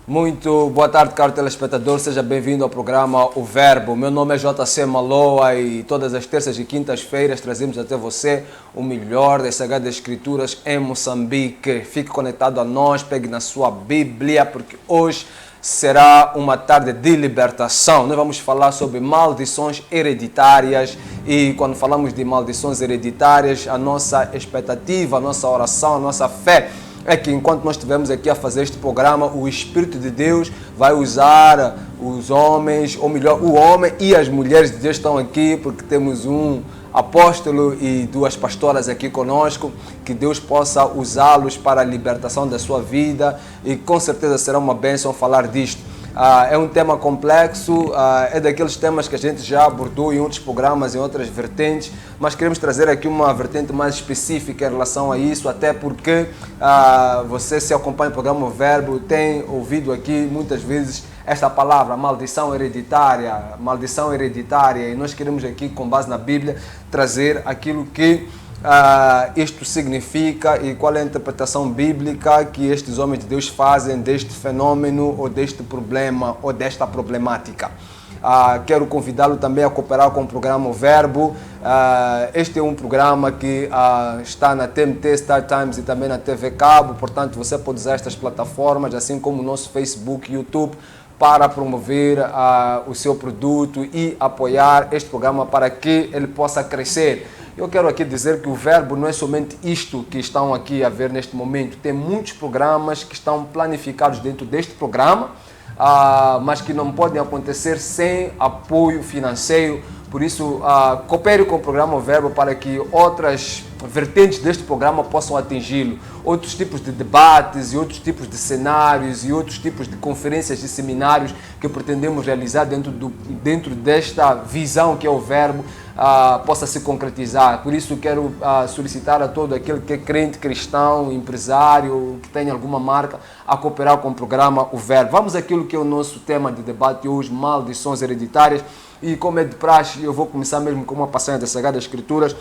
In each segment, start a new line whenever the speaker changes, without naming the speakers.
Muito boa tarde, caro telespectador. Seja bem-vindo ao programa O Verbo. Meu nome é JC Maloa e todas as terças e quintas-feiras trazemos até você o melhor das Sagradas Escrituras em Moçambique. Fique conectado a nós, pegue na sua Bíblia, porque hoje será uma tarde de libertação. Nós vamos falar sobre maldições hereditárias e quando falamos de maldições hereditárias, a nossa expectativa, a nossa oração, a nossa fé é que enquanto nós estivermos aqui a fazer este programa, o Espírito de Deus vai usar os homens, ou melhor, o homem e as mulheres de Deus estão aqui, porque temos um apóstolo e duas pastoras aqui conosco, que Deus possa usá-los para a libertação da sua vida e com certeza será uma bênção falar disto. É um tema complexo, é daqueles temas que a gente já abordou em outros programas, em outras vertentes, mas queremos trazer aqui uma vertente mais específica em relação a isso, até porque você, se acompanha o programa O Verbo, tem ouvido aqui muitas vezes esta palavra, maldição hereditária, e nós queremos aqui, com base na Bíblia, trazer aquilo que isto significa e qual é a interpretação bíblica que estes homens de Deus fazem deste fenômeno ou deste problema ou desta problemática. Quero convidá-lo também a cooperar com o programa O Verbo. Este é um programa que está na TMT, Star Times e também na TV Cabo, portanto você pode usar estas plataformas, assim como o nosso Facebook, YouTube, para promover o seu produto e apoiar este programa para que ele possa crescer. Eu quero aqui dizer que o Verbo não é somente isto que estão aqui a ver neste momento. Tem muitos programas que estão planificados dentro deste programa, mas que não podem acontecer sem apoio financeiro. Por isso, coopere com o programa O Verbo para que outras vertentes deste programa possam atingi-lo. Outros tipos de debates e outros tipos de cenários e outros tipos de conferências e seminários que pretendemos realizar dentro desta visão que é o Verbo, possa se concretizar. Por isso quero solicitar a todo aquele que é crente, cristão, empresário, que tenha alguma marca, a cooperar com o programa O Verbo. Vamos àquilo que é o nosso tema de debate hoje, maldições hereditárias. E como é de praxe, eu vou começar mesmo com uma passagem das Sagradas Escrituras.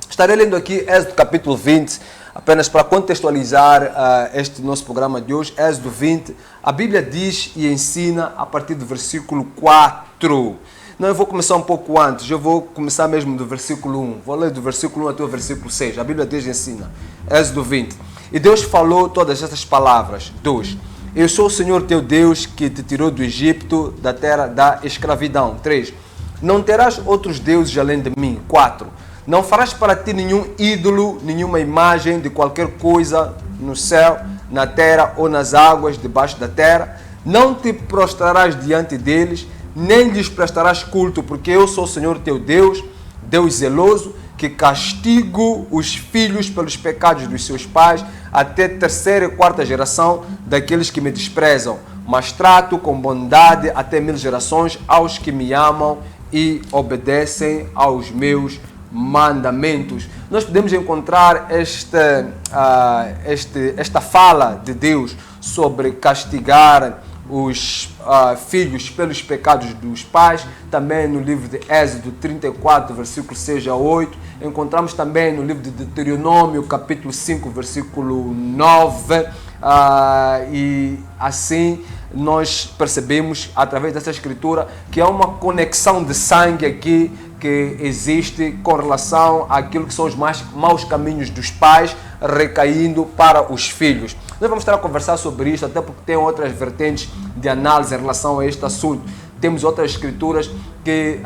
Estarei lendo aqui Êxodo capítulo 20, apenas para contextualizar este nosso programa de hoje. Êxodo 20, a Bíblia diz e ensina a partir do versículo 4. Não, eu vou começar um pouco antes, eu vou começar mesmo do versículo 1. Vou ler do versículo 1 até o versículo 6. A Bíblia diz e ensina. Êxodo 20. E Deus falou todas estas palavras. 2. Eu sou o Senhor teu Deus que te tirou do Egito, da terra da escravidão. 3. Não terás outros deuses além de mim. 4. Não farás para ti nenhum ídolo, nenhuma imagem de qualquer coisa no céu, na terra ou nas águas debaixo da terra. Não te prostrarás diante deles, nem lhes prestarás culto, porque eu sou o Senhor teu Deus, Deus zeloso, que castigo os filhos pelos pecados dos seus pais, até terceira e quarta geração daqueles que me desprezam, mas trato com bondade até 1000 gerações aos que me amam e obedecem aos meus mandamentos. Nós podemos encontrar esta fala de Deus sobre castigar os filhos pelos pecados dos pais, também no livro de Êxodo 34, versículo 6 a 8. Encontramos também no livro de Deuteronômio, capítulo 5, versículo 9. E assim nós percebemos, através dessa escritura, que há uma conexão de sangue aqui que existe com relação àquilo que são os maus caminhos dos pais recaindo para os filhos. Nós vamos estar a conversar sobre isso, até porque tem outras vertentes de análise em relação a este assunto. Temos outras escrituras que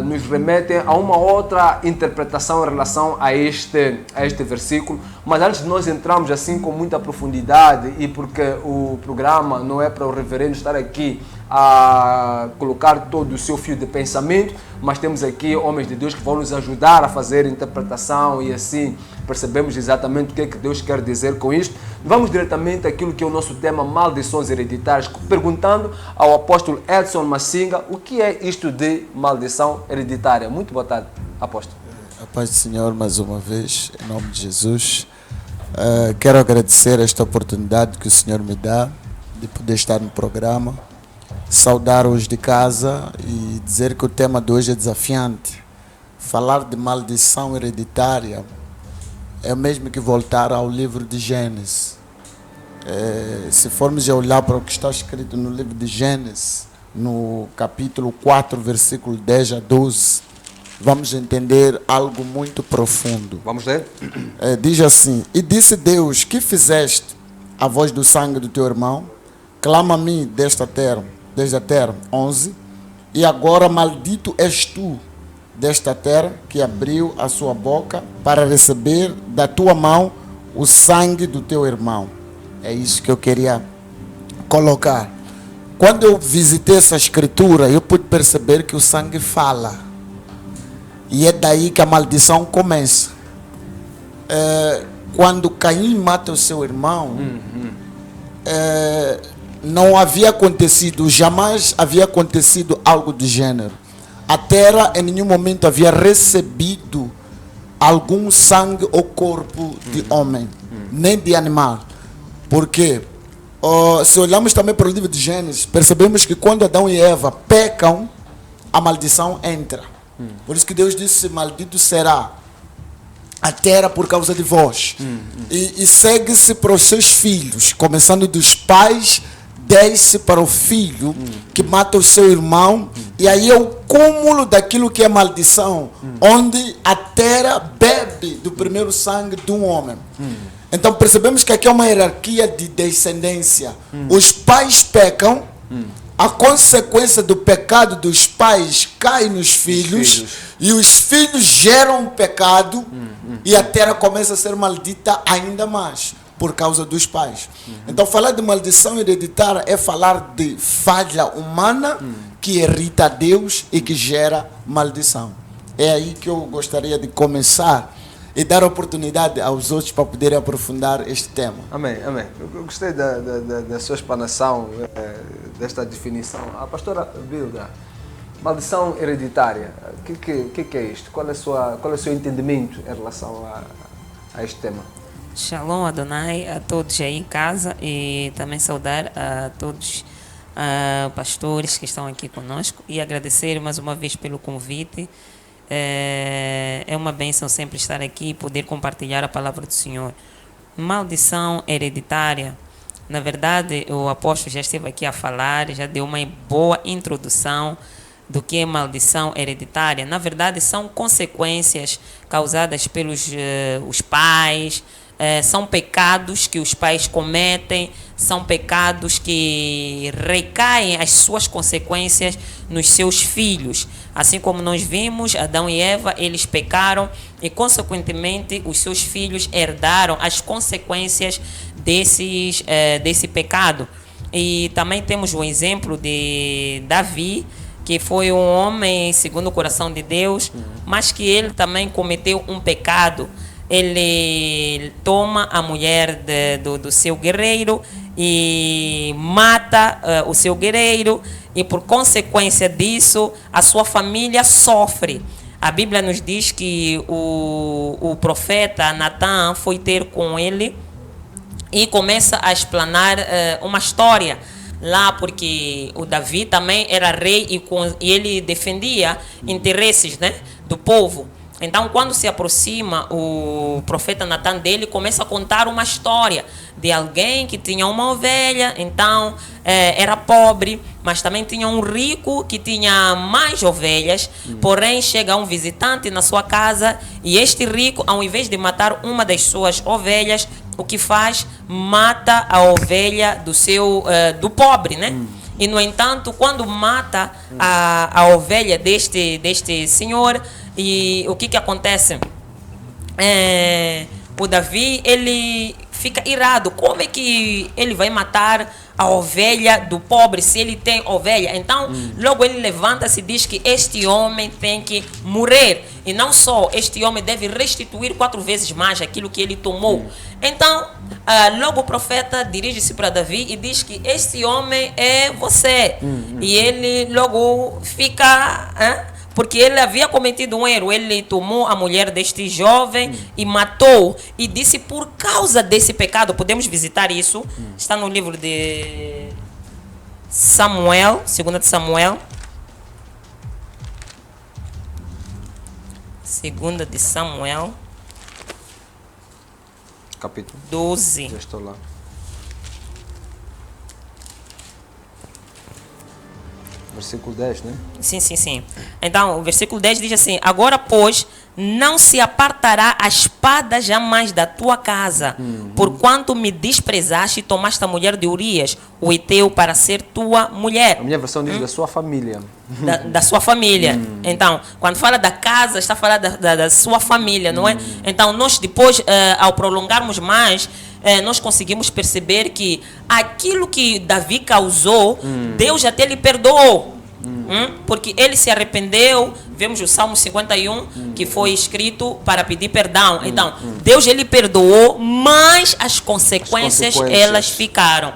nos remetem a uma outra interpretação em relação a este versículo. Mas antes de nós entrarmos assim com muita profundidade, e porque o programa não é para o reverendo estar aqui a colocar todo o seu fio de pensamento, mas temos aqui homens de Deus que vão nos ajudar a fazer interpretação e assim percebemos exatamente o que é que Deus quer dizer com isto. Vamos diretamente àquilo que é o nosso tema, maldições hereditárias, perguntando ao apóstolo Edson Massinga o que é isto de maldição hereditária. Muito boa tarde, apóstolo.
A paz do Senhor mais uma vez, em nome de Jesus. Quero agradecer esta oportunidade que o Senhor me dá de poder estar no programa, saudar os de casa e dizer que o tema de hoje é desafiante. Falar de maldição hereditária é o mesmo que voltar ao livro de Gênesis. Se formos a olhar para o que está escrito no livro de Gênesis, no capítulo 4, versículo 10 a 12, vamos entender algo muito profundo.
Vamos ler?
Diz assim: E disse Deus: Que fizeste a voz do sangue do teu irmão? Clama a mim desde a terra. 11. E agora maldito és tu desta terra, que abriu a sua boca para receber da tua mão o sangue do teu irmão. É isso que eu queria colocar. Quando eu visitei essa escritura, eu pude perceber que o sangue fala. E é daí que a maldição começa. Quando Caim mata o seu irmão, não havia acontecido, jamais havia acontecido algo do gênero. A terra em nenhum momento havia recebido algum sangue ou corpo de homem, nem de animal. Porque se olharmos também para o livro de Gênesis, percebemos que quando Adão e Eva pecam, a maldição entra. Por isso que Deus disse: maldito será a terra por causa de vós. E segue-se para os seus filhos, começando dos pais, desce para o filho que mata o seu irmão. E aí é o cúmulo daquilo que é maldição, onde a terra bebe do primeiro sangue de um homem. Então percebemos que aqui é uma hierarquia de descendência. Os pais pecam, a consequência do pecado dos pais cai nos filhos, e os filhos geram pecado, e a terra começa a ser maldita ainda mais por causa dos pais. Então falar de maldição hereditária é falar de falha humana que irrita a Deus e que gera maldição. É aí que eu gostaria de começar e dar oportunidade aos outros para poderem aprofundar este tema.
Amém, amém. Eu gostei da sua explanação, desta definição. A pastora Bilda, maldição hereditária, o que é isto? Qual é o seu entendimento em relação a este tema?
Shalom Adonai a todos aí em casa, e também saudar a todos pastores que estão aqui conosco e agradecer mais uma vez pelo convite. É uma bênção sempre estar aqui e poder compartilhar a palavra do Senhor. Maldição hereditária. Na verdade, o apóstolo já esteve aqui a falar, já deu uma boa introdução do que é maldição hereditária. Na verdade, são consequências causadas pelos os pais, são pecados que os pais cometem, são pecados que recaem as suas consequências nos seus filhos. Assim como nós vimos, Adão e Eva, eles pecaram e, consequentemente, os seus filhos herdaram as consequências desse pecado. E também temos o exemplo de Davi, que foi um homem segundo o coração de Deus, mas que ele também cometeu um pecado. Ele toma a mulher do seu guerreiro e mata o seu guerreiro, e por consequência disso a sua família sofre. A Bíblia nos diz que o profeta Natan foi ter com ele e começa a explanar uma história lá, porque o Davi também era rei e ele defendia interesses, né, do povo. Então, quando se aproxima o profeta Natan dele, começa a contar uma história de alguém que tinha uma ovelha, então era pobre, mas também tinha um rico que tinha mais ovelhas. Porém, chega um visitante na sua casa e este rico, ao invés de matar uma das suas ovelhas, o que faz? Mata a ovelha do pobre, né? E, no entanto, quando mata a ovelha deste senhor, e o que acontece? O Davi, ele fica irado. Como é que ele vai matar a ovelha do pobre se ele tem ovelha? Então, logo ele levanta-se e diz que este homem tem que morrer. E não só, este homem deve restituir 4 vezes mais aquilo que ele tomou. Então, logo o profeta dirige-se para Davi e diz que este homem é você. E ele logo fica... porque ele havia cometido um erro. Ele tomou a mulher deste jovem e matou. E disse, por causa desse pecado, podemos visitar isso, está no livro de Samuel, 2 de Samuel. 2 de Samuel,
Capítulo
12.
Já estou lá. versículo 10, né?
Sim. Então, o versículo 10 diz assim: agora, pois, não se apartará a espada jamais da tua casa, porquanto me desprezaste e tomaste a mulher de Urias, o Heteu, para ser tua mulher.
A minha versão diz da sua família.
Da sua família. Então, quando fala da casa, está falando da sua família, não é? Então, nós depois, ao prolongarmos mais, nós conseguimos perceber que aquilo que Davi causou, Deus até lhe perdoou. Porque ele se arrependeu. Vemos o Salmo 51, que foi escrito para pedir perdão. Então, Deus ele perdoou, mas as consequências elas ficaram.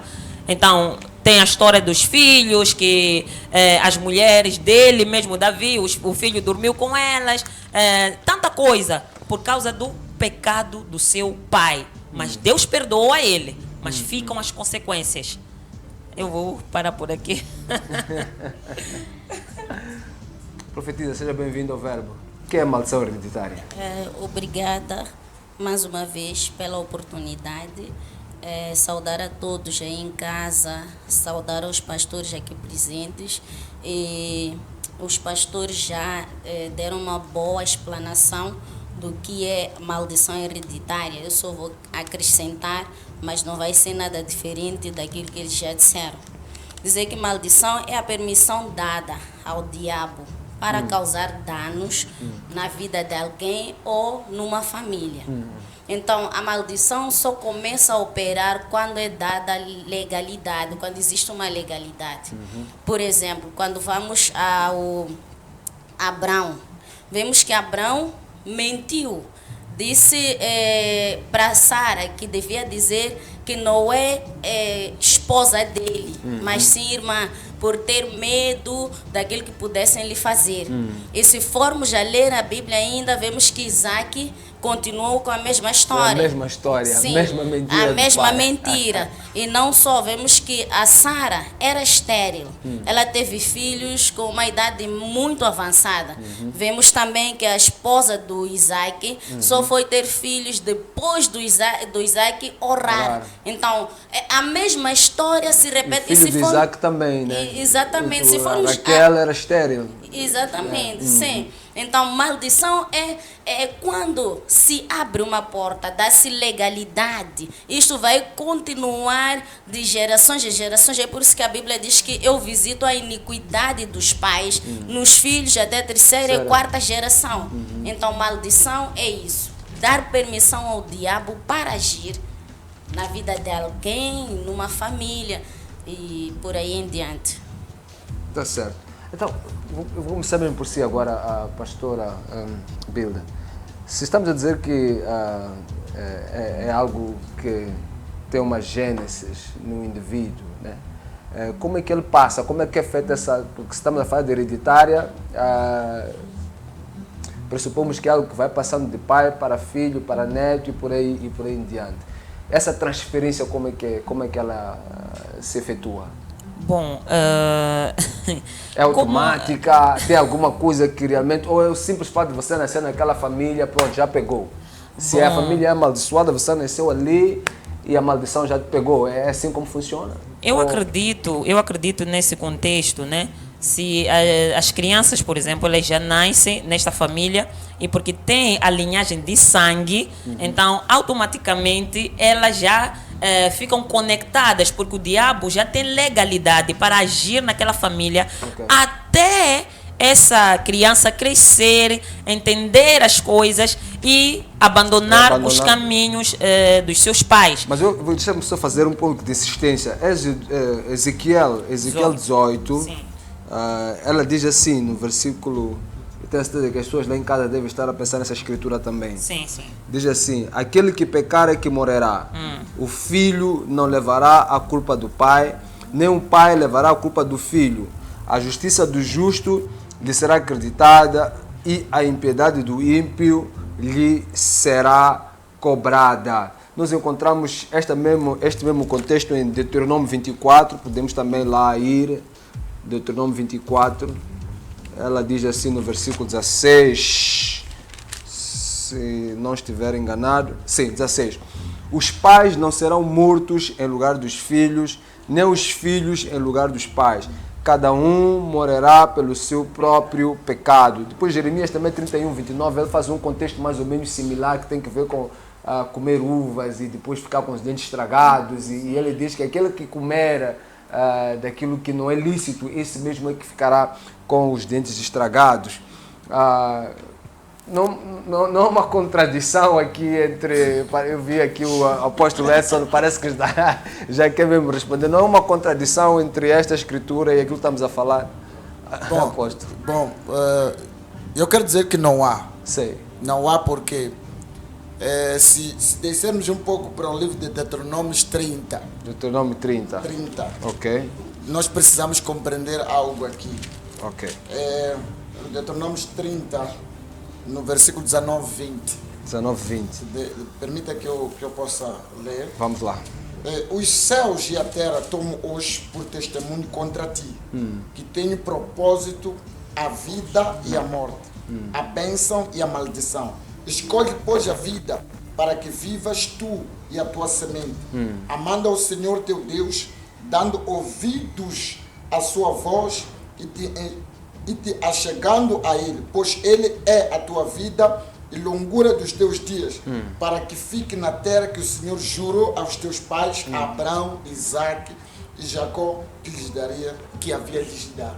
Então, tem a história dos filhos, que as mulheres dele, mesmo Davi, o filho dormiu com elas, tanta coisa, por causa do pecado do seu pai. Mas Deus perdoou a ele, mas ficam as consequências. Eu vou parar por aqui.
Profetisa, seja bem-vindo ao Verbo. O que é maldição hereditária?
Obrigada mais uma vez pela oportunidade. Saudar a todos aí em casa, saudar aos pastores aqui presentes. E os pastores já deram uma boa explanação do que é maldição hereditária. Eu só vou acrescentar, mas não vai ser nada diferente daquilo que eles já disseram. Dizer que maldição é a permissão dada ao diabo para causar danos na vida de alguém ou numa família. Então, a maldição só começa a operar quando é dada legalidade, quando existe uma legalidade. Por exemplo, quando vamos ao Abrão, vemos que Abrão mentiu. Disse para Sara que devia dizer que não é esposa dele, mas sim irmã, por ter medo daquilo que pudessem lhe fazer. E se formos a ler a Bíblia ainda, vemos que Isaac continuou com a mesma história.
A mesma história,
sim,
a mesma mentira.
A mesma mentira. E não só, vemos que a Sara era estéril. Ela teve filhos com uma idade muito avançada. Vemos também que a esposa do Isaac só foi ter filhos depois do Isaac orar. Então, a mesma história se repete.
O filho de Isaac também, né?
Exatamente. Se formos
Raquel era estéril.
Exatamente, sim. Então, maldição é quando se abre uma porta, dá-se legalidade. Isto vai continuar de gerações em gerações. É por isso que a Bíblia diz que eu visito a iniquidade dos pais nos filhos até a terceira e quarta geração. Então, maldição é isso. Dar permissão ao diabo para agir na vida de alguém, numa família e por aí em diante.
Tá certo. Então, eu vou começar mesmo por si agora, a pastora Bilda. Se estamos a dizer que é algo que tem uma gênesis no indivíduo, né? Como é que ele passa? Como é que é feita essa... Porque se estamos a falar de hereditária, pressupomos que é algo que vai passando de pai para filho, para neto e por aí em diante. Essa transferência, como é que ela se efetua?
Bom,
é automática? Tem alguma coisa que realmente... Ou é o simples fato de você nascer naquela família, pronto, já pegou? Se a família é amaldiçoada, você nasceu ali e a maldição já te pegou. É assim como funciona?
Eu acredito nesse contexto, né? Se as crianças, por exemplo, elas já nascem nesta família e porque tem a linhagem de sangue, então automaticamente elas já ficam conectadas, porque o diabo já tem legalidade para agir naquela família até essa criança crescer, entender as coisas e abandonar os caminhos dos seus pais.
Mas eu vou deixar-me só fazer um pouco de insistência. Ezequiel 18, ela diz assim no versículo... Eu tenho certeza que as pessoas lá em casa devem estar a pensar nessa escritura também.
Sim.
Diz assim: aquele que pecar é que morrerá. O filho não levará a culpa do pai, nem o pai levará a culpa do filho. A justiça do justo lhe será acreditada e a impiedade do ímpio lhe será cobrada. Nós encontramos este mesmo contexto em Deuteronômio 24, podemos também lá ir, Deuteronômio 24. Ela diz assim no versículo 16, se não estiver enganado, sim, 16. Os pais não serão mortos em lugar dos filhos, nem os filhos em lugar dos pais. cada um morrerá pelo seu próprio pecado. Depois Jeremias também 31, 29, ele faz um contexto mais ou menos similar que tem que ver com comer uvas e depois ficar com os dentes estragados. E ele diz que aquele que comer daquilo que não é lícito, esse mesmo é que ficará com os dentes estragados. Não há uma contradição aqui entre... Eu vi aqui o apóstolo Edson, parece que já quer mesmo responder. Não há uma contradição entre esta escritura e aquilo que estamos a falar, apóstolo?
Bom, eu quero dizer que não há.
Sei.
Não há porque, se descermos um pouco para o livro de Deuteronômios 30.
Deuteronômio 30. Ok.
Nós precisamos compreender algo aqui.
Ok.
Deuteronômios 30... no versículo 19, 20.
19, 20.
Permita que eu possa ler.
Vamos lá.
Os céus e a terra tomam hoje por testemunho contra ti, que tem propósito a vida e a morte, a bênção e a maldição. Escolhe, pois, a vida, para que vivas tu e a tua semente, amando ao Senhor teu Deus, dando ouvidos à sua voz e te achegando a Ele, pois Ele é a tua vida e longura dos teus dias, para que fique na terra que o Senhor jurou aos teus pais, Abraão, Isaque e Jacó, que havia lhes dado.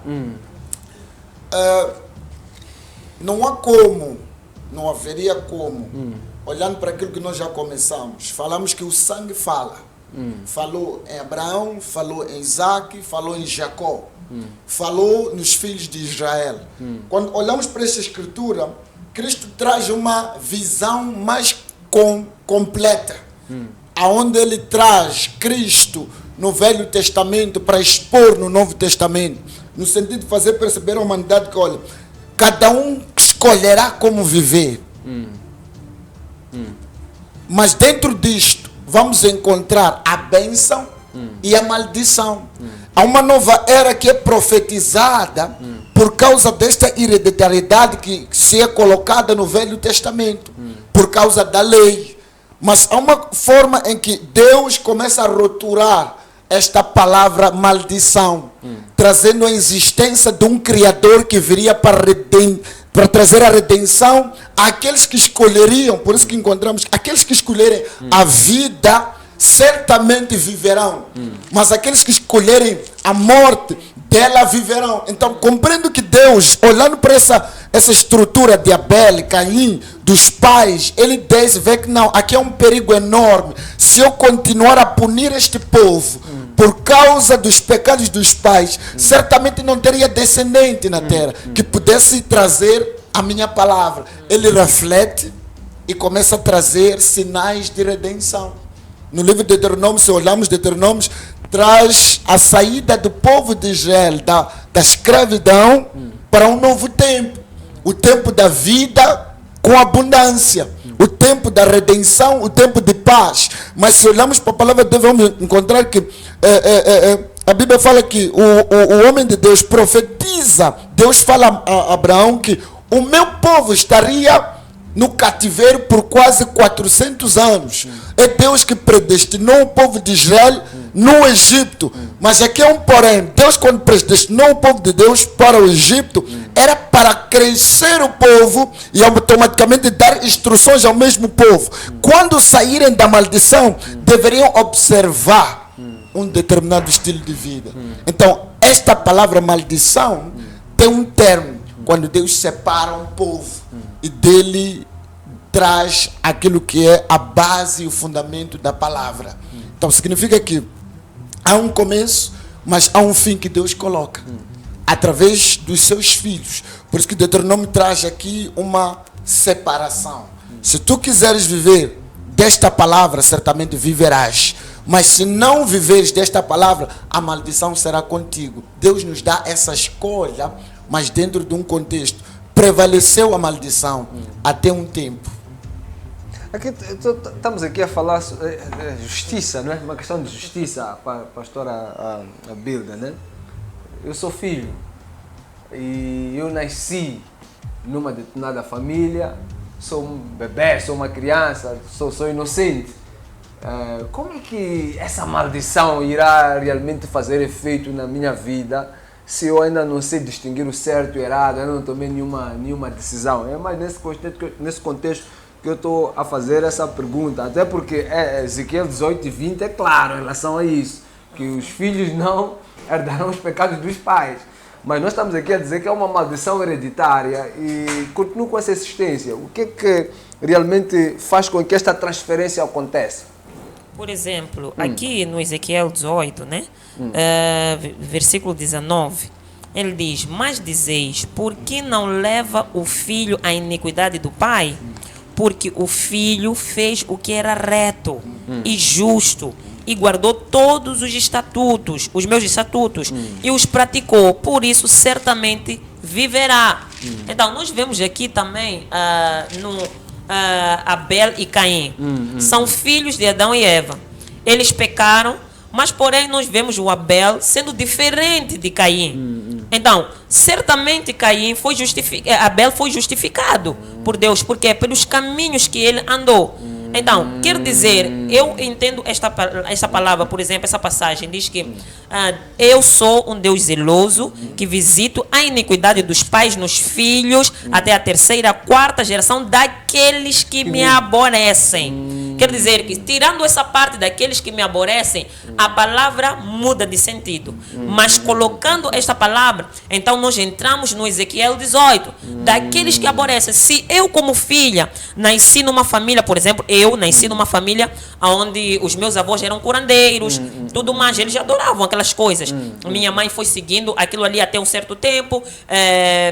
Não haveria como, olhando para aquilo que nós já começamos, falamos que o sangue fala. Falou em Abraão, falou em Isaque, falou em Jacó. Falou nos filhos de Israel. Quando olhamos para esta escritura, Cristo traz uma visão mais completa, aonde ele traz Cristo no Velho Testamento para expor no Novo Testamento, no sentido de fazer perceber à humanidade que, olha, cada um escolherá como viver, mas dentro disto vamos encontrar a bênção e a maldição. Há uma nova era que é profetizada por causa desta hereditariedade que se é colocada no Velho Testamento, por causa da lei. Mas há uma forma em que Deus começa a roturar esta palavra maldição, trazendo a existência de um Criador que viria para trazer a redenção àqueles que escolheriam. Por isso que encontramos aqueles que escolherem a vida, certamente viverão, mas aqueles que escolherem a morte, dela viverão. Então compreendo que Deus, olhando para essa estrutura de Abel, Caim, dos pais, ele vê que não, aqui é um perigo enorme. Se eu continuar a punir este povo por causa dos pecados dos pais, certamente não teria descendente na terra que pudesse trazer a minha palavra. Ele reflete e começa a trazer sinais de redenção. No livro de Deuteronômio, se olharmos Deuteronômio, traz a saída do povo de Israel da escravidão para um novo tempo. O tempo da vida com abundância. O tempo da redenção, o tempo de paz. Mas se olharmos para a palavra de Deus, vamos encontrar que a Bíblia fala que o homem de Deus profetiza. Deus fala a Abraão que o meu povo estaria no cativeiro por quase 400 anos. É Deus que predestinou o povo de Israel no Egito. Mas aqui é um porém. Deus, quando predestinou o povo de Deus para o Egito, era para crescer o povo e automaticamente dar instruções ao mesmo povo. Quando saírem da maldição, deveriam observar um determinado estilo de vida. Então, esta palavra maldição tem um termo, quando Deus separa um povo e dele traz aquilo que é a base e o fundamento da palavra. Então significa que há um começo, mas há um fim que Deus coloca através dos seus filhos. Por isso que Deuteronômio traz aqui uma separação. Se tu quiseres viver desta palavra, certamente viverás. Mas se não viveres desta palavra, a maldição será contigo. Deus nos dá essa escolha, mas dentro de um contexto. Prevaleceu a maldição até um tempo.
Aqui, estamos aqui a falar justiça, não é? Uma questão de justiça, a pastora Bilda, né? Eu sou filho e eu nasci numa determinada família, sou um bebê, sou uma criança, sou inocente. Como é que essa maldição irá realmente fazer efeito na minha vida se eu ainda não sei distinguir o certo e o errado, ainda não tomei nenhuma decisão. É mais nesse contexto que eu estou a fazer essa pergunta, até porque Ezequiel 18 e 20 é claro em relação a isso, que os filhos não herdarão os pecados dos pais. Mas nós estamos aqui a dizer que é uma maldição hereditária e continuo com essa existência. O que é que realmente faz com que esta transferência aconteça?
Por exemplo, aqui no Ezequiel 18, né? Versículo 19, ele diz: mas dizeis, por que não leva o filho à iniquidade do pai? Porque o filho fez o que era reto e justo, e guardou todos os estatutos, os meus estatutos, e os praticou, por isso certamente viverá. Então, nós vemos aqui também Abel e Caim. São filhos de Adão e Eva. Eles pecaram, mas porém nós vemos o Abel sendo diferente de Caim. Então, certamente Abel foi justificado por Deus, porque é pelos caminhos que ele andou. Então, quer dizer, eu entendo esta palavra, por exemplo, essa passagem diz que eu sou um Deus zeloso que visito a iniquidade dos pais nos filhos até a terceira, quarta geração daqueles que me aborrecem. Quer dizer que, tirando essa parte daqueles que me aborrecem, a palavra muda de sentido. Mas colocando esta palavra, então nós entramos no Ezequiel 18, daqueles que aborrecem. Se eu, como filha, nasci numa família, por exemplo, eu nasci numa família onde os meus avós eram curandeiros, tudo mais, eles adoravam aquelas coisas. Minha mãe foi seguindo aquilo ali até um certo tempo,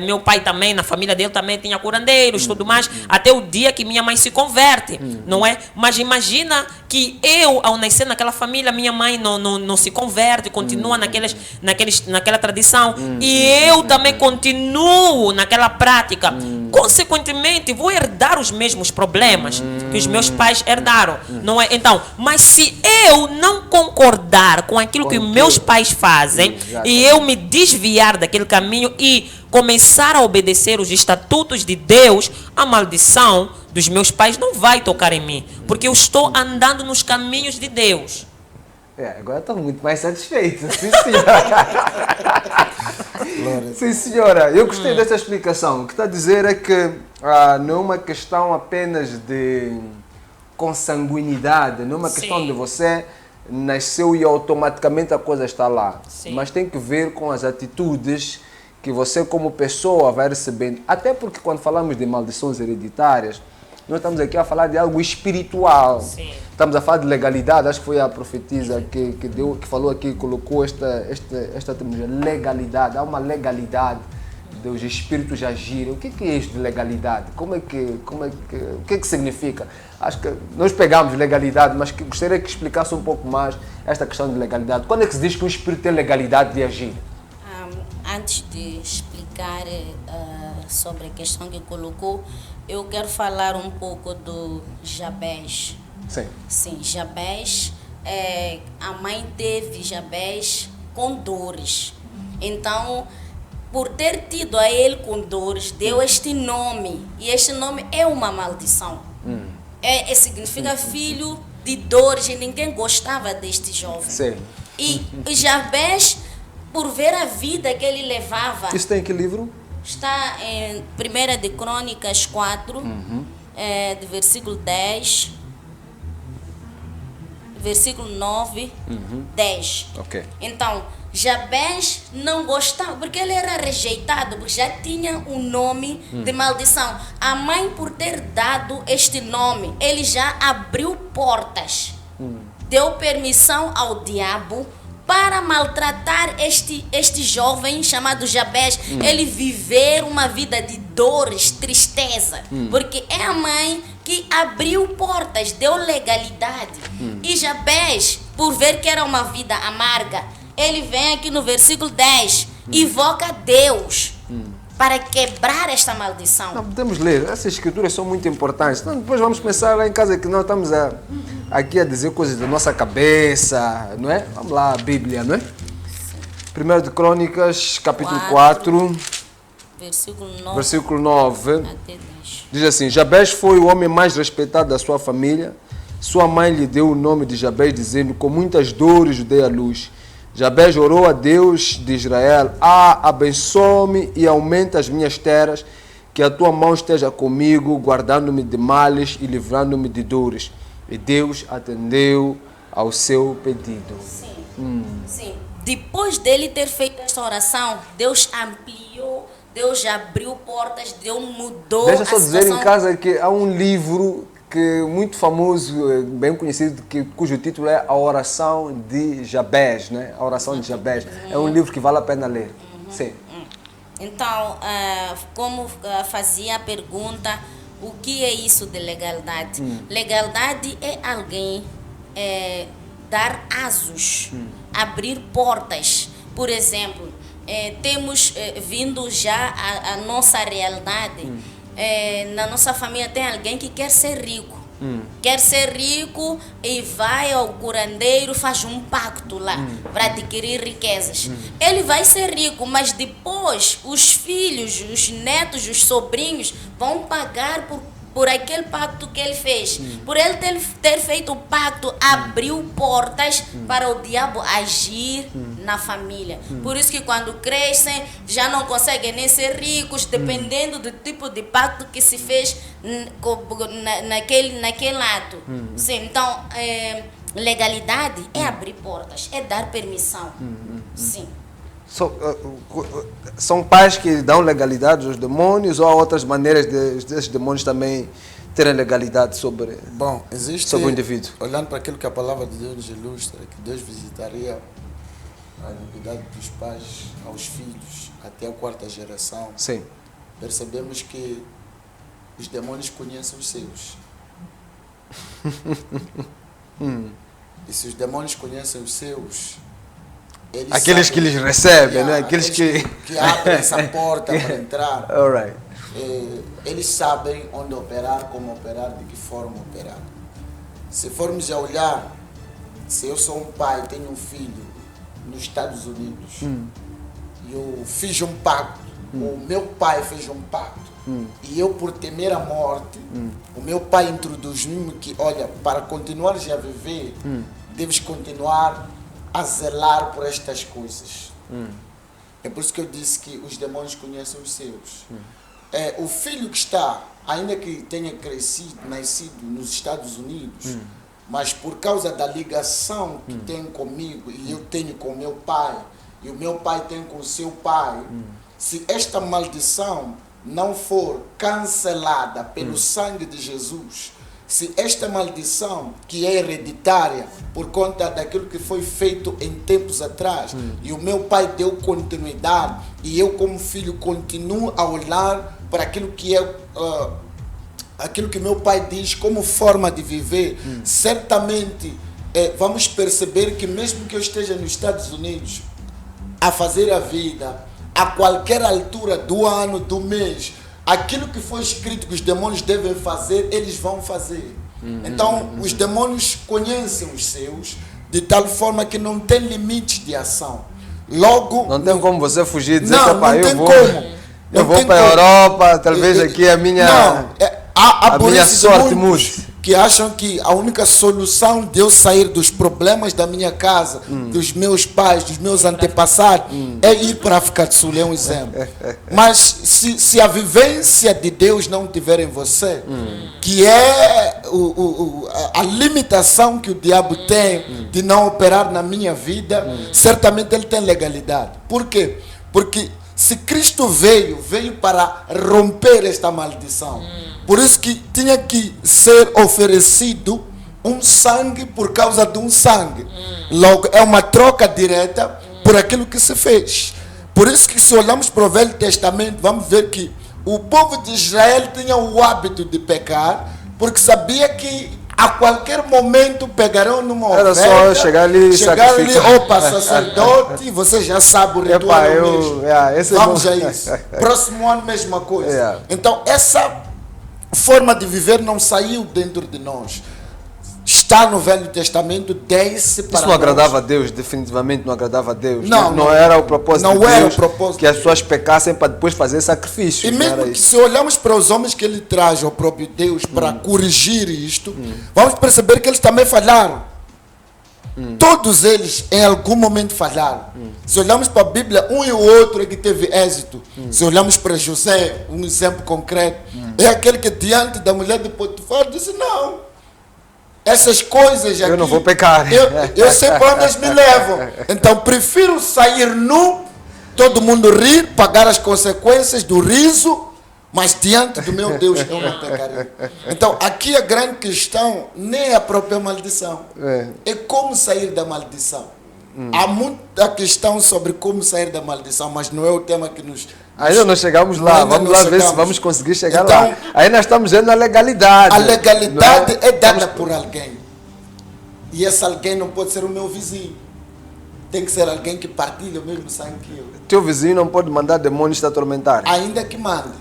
meu pai também, na família dele também tinha curandeiros, tudo mais, até o dia que minha mãe se converte, não é? Mas imagina que eu, ao nascer naquela família, minha mãe não se converte, continua naquela tradição, e eu também continuo naquela prática. Consequentemente, vou herdar os mesmos problemas que os meus pais herdaram, não é? Então, mas se eu não concordar com aquilo que meus pais fazem, e eu me desviar daquele caminho e começar a obedecer os estatutos de Deus, a maldição dos meus pais não vai tocar em mim, porque eu estou andando nos caminhos de Deus.
Agora estou muito mais satisfeito. Sim, senhora. Sim, senhora. Eu gostei dessa explicação. O que está a dizer é que não é uma questão apenas de consanguinidade, não é uma questão de você nasceu e automaticamente a coisa está lá. Sim. Mas tem que ver com as atitudes que você como pessoa vai recebendo. Até porque quando falamos de maldições hereditárias, nós estamos aqui a falar de algo espiritual. Sim. Estamos a falar de legalidade. Acho que foi a profetisa que falou aqui, colocou esta terminologia, legalidade. Há uma legalidade dos espíritos agirem. O que é isto de legalidade? O que significa? Acho que nós pegamos legalidade, mas gostaria que explicasse um pouco mais esta questão de legalidade. Quando é que se diz que um espírito tem legalidade de agir?
Antes de explicar sobre a questão que colocou, eu quero falar um pouco do Jabez.
Sim.
Sim, Jabez, a mãe teve Jabez com dores. Então, por ter tido a ele com dores, deu este nome. E este nome é uma maldição. Significa filho de dores, e ninguém gostava deste jovem.
Sim.
E Jabez, por ver a vida que ele levava...
Isso tem em que livro?
Está em 1 de Crônicas 4, de versículo 10, versículo 9, 10.
Okay.
Então, Jabez não gostava, porque ele era rejeitado, porque já tinha um nome de maldição. A mãe, por ter dado este nome, ele já abriu portas, deu permissão ao diabo para maltratar este jovem chamado Jabez, ele viver uma vida de dores, tristeza, porque é a mãe que abriu portas, deu legalidade. E Jabez, por ver que era uma vida amarga, ele vem aqui no versículo 10, invoca Deus para quebrar esta maldição.
Não, podemos ler, essas escrituras são muito importantes. Então, depois vamos pensar lá em casa que nós estamos aqui a dizer coisas da nossa cabeça, não é? Vamos lá, a Bíblia, não é? 1 de Crônicas, capítulo 4, versículo 9, diz assim: Jabez foi o homem mais respeitado da sua família. Sua mãe lhe deu o nome de Jabez, dizendo: com muitas dores dei à luz. Jabez orou a Deus de Israel: abençoa-me e aumenta as minhas terras, que a tua mão esteja comigo, guardando-me de males e livrando-me de dores. E Deus atendeu ao seu pedido.
Sim. Depois dele ter feito esta oração, Deus ampliou, Deus abriu portas, Deus mudou
Deixa
a
só dizer
situação.
em casa que há um livro que muito famoso, bem conhecido, cujo título é A Oração de Jabez, né? A Oração de Jabez. É um livro que vale a pena ler. Sim.
Então, como fazia a pergunta, o que é isso de legalidade? Legalidade é alguém dar asos, abrir portas. Por exemplo, temos vindo já a nossa realidade. Na nossa família tem alguém que quer ser rico. Quer ser rico e vai ao curandeiro, faz um pacto lá para adquirir riquezas. Ele vai ser rico, mas depois os filhos, os netos, os sobrinhos vão pagar por aquele pacto que ele fez. Por ele ter feito o pacto, abriu portas para o diabo agir na família. Por isso que quando crescem, já não conseguem nem ser ricos, dependendo do tipo de pacto que se fez naquele ato. Sim, então, legalidade é abrir portas, é dar permissão. Sim.
São pais que dão legalidade aos demônios, ou há outras maneiras desses demônios também terem legalidade sobre, sobre o indivíduo?
Olhando para aquilo que a palavra de Deus ilustra, que Deus visitaria a iniquidade dos pais aos filhos até a 4ª geração.
Sim.
Percebemos que os demônios conhecem os seus. E se os demônios conhecem os seus,
aqueles que lhes recebem, né? Aqueles que
abrem essa porta para entrar.
All right.
Eles sabem onde operar, como operar, de que forma operar. Se formos a olhar, se eu sou um pai, tenho um filho nos Estados Unidos, e eu fiz um pacto, o meu pai fez um pacto, e eu, por temer a morte, o meu pai introduziu-me que, olha, para continuares a viver, deves continuar a zelar por estas coisas. É por isso que eu disse que os demônios conhecem os seus. O filho que está, ainda que tenha nascido nos Estados Unidos, mas por causa da ligação que tem comigo e eu tenho com o meu pai, e o meu pai tem com o seu pai, se esta maldição não for cancelada pelo sangue de Jesus, se esta maldição, que é hereditária por conta daquilo que foi feito em tempos atrás, e o meu pai deu continuidade, e eu como filho continuo a olhar para aquilo que é aquilo que meu pai diz como forma de viver, certamente vamos perceber que mesmo que eu esteja nos Estados Unidos a fazer a vida, a qualquer altura do ano, do mês, aquilo que foi escrito que os demônios devem fazer, eles vão fazer. Então, os demônios conhecem os seus, de tal forma que não tem limites de ação. Logo...
Não tem como você fugir e dizer,
não, não tem como.
Eu vou para a Europa, talvez aqui a minha...
Não, há
a minha sorte mude.
Que acham que a única solução de eu sair dos problemas da minha casa, dos meus pais, dos meus antepassados, é ir para a África do Sul, é um exemplo. Mas se a vivência de Deus não tiver em você, que é a limitação que o diabo tem de não operar na minha vida, certamente ele tem legalidade. Por quê? Porque se Cristo veio para romper esta maldição. Por isso que tinha que ser oferecido um sangue por causa de um sangue. Logo, é uma troca direta por aquilo que se fez. Por isso que se olhamos para o Velho Testamento, vamos ver que o povo de Israel tinha o hábito de pecar, porque sabia que a qualquer momento pegarão numa oferta.
Era só chegar ali e sacrificar.
Opa, sacerdote, você já sabe o ritual mesmo. Vamos a isso. Próximo ano, mesma coisa. Então, essa forma de viver não saiu dentro de nós. Está no Velho Testamento, desce para
isso não agradava a Deus, definitivamente não agradava a Deus.
Não
era o propósito de Deus,
era o propósito
que as pessoas pecassem para depois fazer sacrifício.
E mesmo que se olharmos para os homens que ele traz ao próprio Deus para corrigir isto, vamos perceber que eles também falharam. Todos eles em algum momento falharam. Se olhamos para a Bíblia, um e o outro é que teve êxito. Se olhamos para José, um exemplo concreto, é aquele que diante da mulher de Potifar disse, não, essas coisas aqui,
eu não vou pecar.
Eu sei para onde eles me levam. Então prefiro sair nu, todo mundo rir, pagar as consequências do riso, mas diante do meu Deus eu não pecarei. Então aqui a grande questão nem é a própria maldição. É como sair da maldição. Há muita questão sobre como sair da maldição, mas não é o tema que nos...
Ainda não chegamos lá, vamos lá ver se vamos conseguir chegar
então,
lá. Aí nós estamos vendo a legalidade.
A legalidade é dada por alguém. E esse alguém não pode ser o meu vizinho. Tem que ser alguém que partilha o mesmo sangue que eu.
Teu vizinho não pode mandar demônios te atormentar.
Ainda que mande.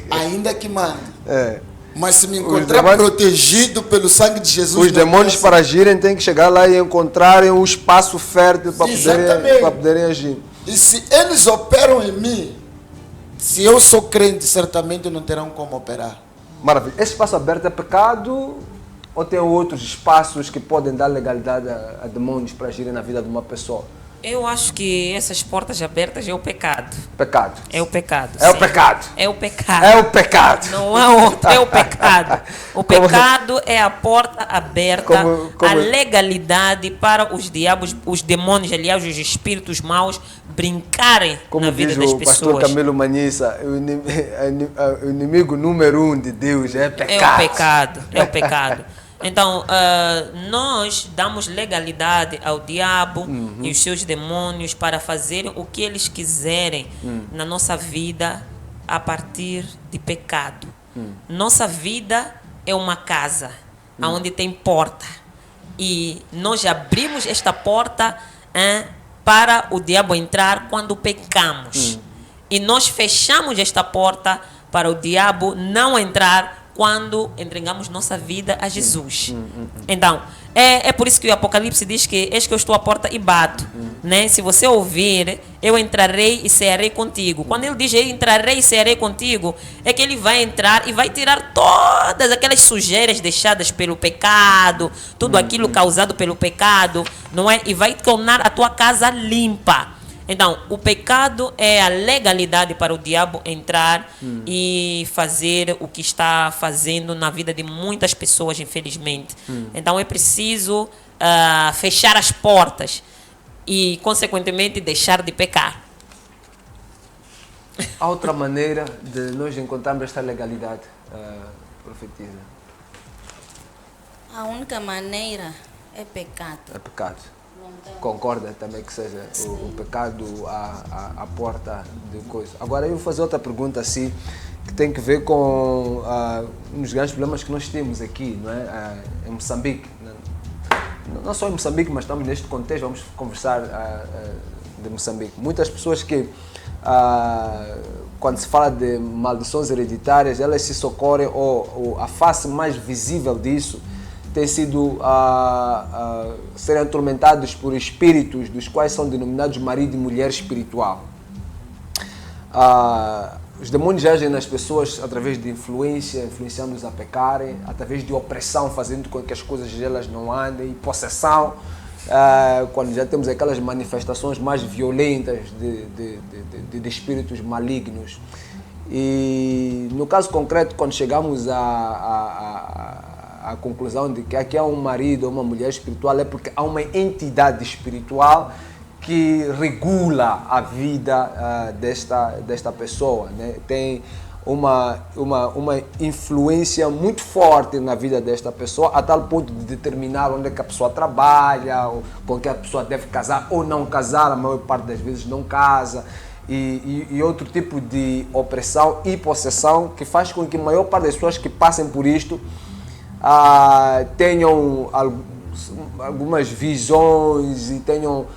Ainda que mande.
É.
Mas se me encontrar protegido pelo sangue de Jesus...
Os demônios para agirem têm que chegar lá e encontrarem um espaço fértil para poderem agir.
E se eles operam em mim, se eu sou crente, certamente não terão como operar.
Maravilha. Esse espaço aberto é pecado ou tem outros espaços que podem dar legalidade a demônios para agirem na vida de uma pessoa?
Eu acho que essas portas abertas é o pecado.
Pecado.
É o pecado.
É o pecado.
É o pecado.
É o pecado.
Não há outro, é o pecado. O pecado é a porta aberta à legalidade para os diabos, os demônios, aliás, os espíritos maus brincarem na vida das pessoas.
Como diz o pastor Camilo Manissa, o inimigo número 1 de Deus é pecado.
É o pecado, é o pecado. Então, nós damos legalidade ao diabo e os seus demônios para fazerem o que eles quiserem na nossa vida a partir de pecado. Nossa vida é uma casa onde tem porta. E nós abrimos esta porta para o diabo entrar quando pecamos. E nós fechamos esta porta para o diabo não entrar quando entregamos nossa vida a Jesus. Então, é por isso que o Apocalipse diz que eis que eu estou à porta e bato. Né? Se você ouvir, eu entrarei e cearei contigo. Quando ele diz eu entrarei e cearei contigo, é que ele vai entrar e vai tirar todas aquelas sujeiras deixadas pelo pecado, tudo aquilo causado pelo pecado, não é? E vai tornar a tua casa limpa. Então, o pecado é a legalidade para o diabo entrar e fazer o que está fazendo na vida de muitas pessoas, infelizmente. Então, é preciso fechar as portas e, consequentemente, deixar de pecar.
Há outra maneira de nós encontrarmos esta legalidade, profetiza?
A única maneira é pecado.
É pecado. Concorda também que seja o pecado a porta de coisa. Agora eu vou fazer outra pergunta assim, que tem que ver com um dos grandes problemas que nós temos aqui, não é? Em Moçambique. Não só em Moçambique, mas estamos neste contexto, vamos conversar de Moçambique. Muitas pessoas que, quando se fala de maldições hereditárias, elas se socorrem, ou a face mais visível disso tem sido serem atormentados por espíritos, dos quais são denominados marido e mulher espiritual. Os demônios agem nas pessoas através de influenciando-os a pecarem, através de opressão, fazendo com que as coisas delas não andem, e possessão, quando já temos aquelas manifestações mais violentas de espíritos malignos. E no caso concreto, quando chegamos a conclusão de que aqui há um marido ou uma mulher espiritual, é porque há uma entidade espiritual que regula a vida desta pessoa, né? Tem uma influência muito forte na vida desta pessoa, a tal ponto de determinar onde é que a pessoa trabalha, ou com que a pessoa deve casar ou não casar. A maior parte das vezes não casa. E outro tipo de opressão e possessão que faz com que a maior parte das pessoas que passem por isto tenham algumas visões e tenham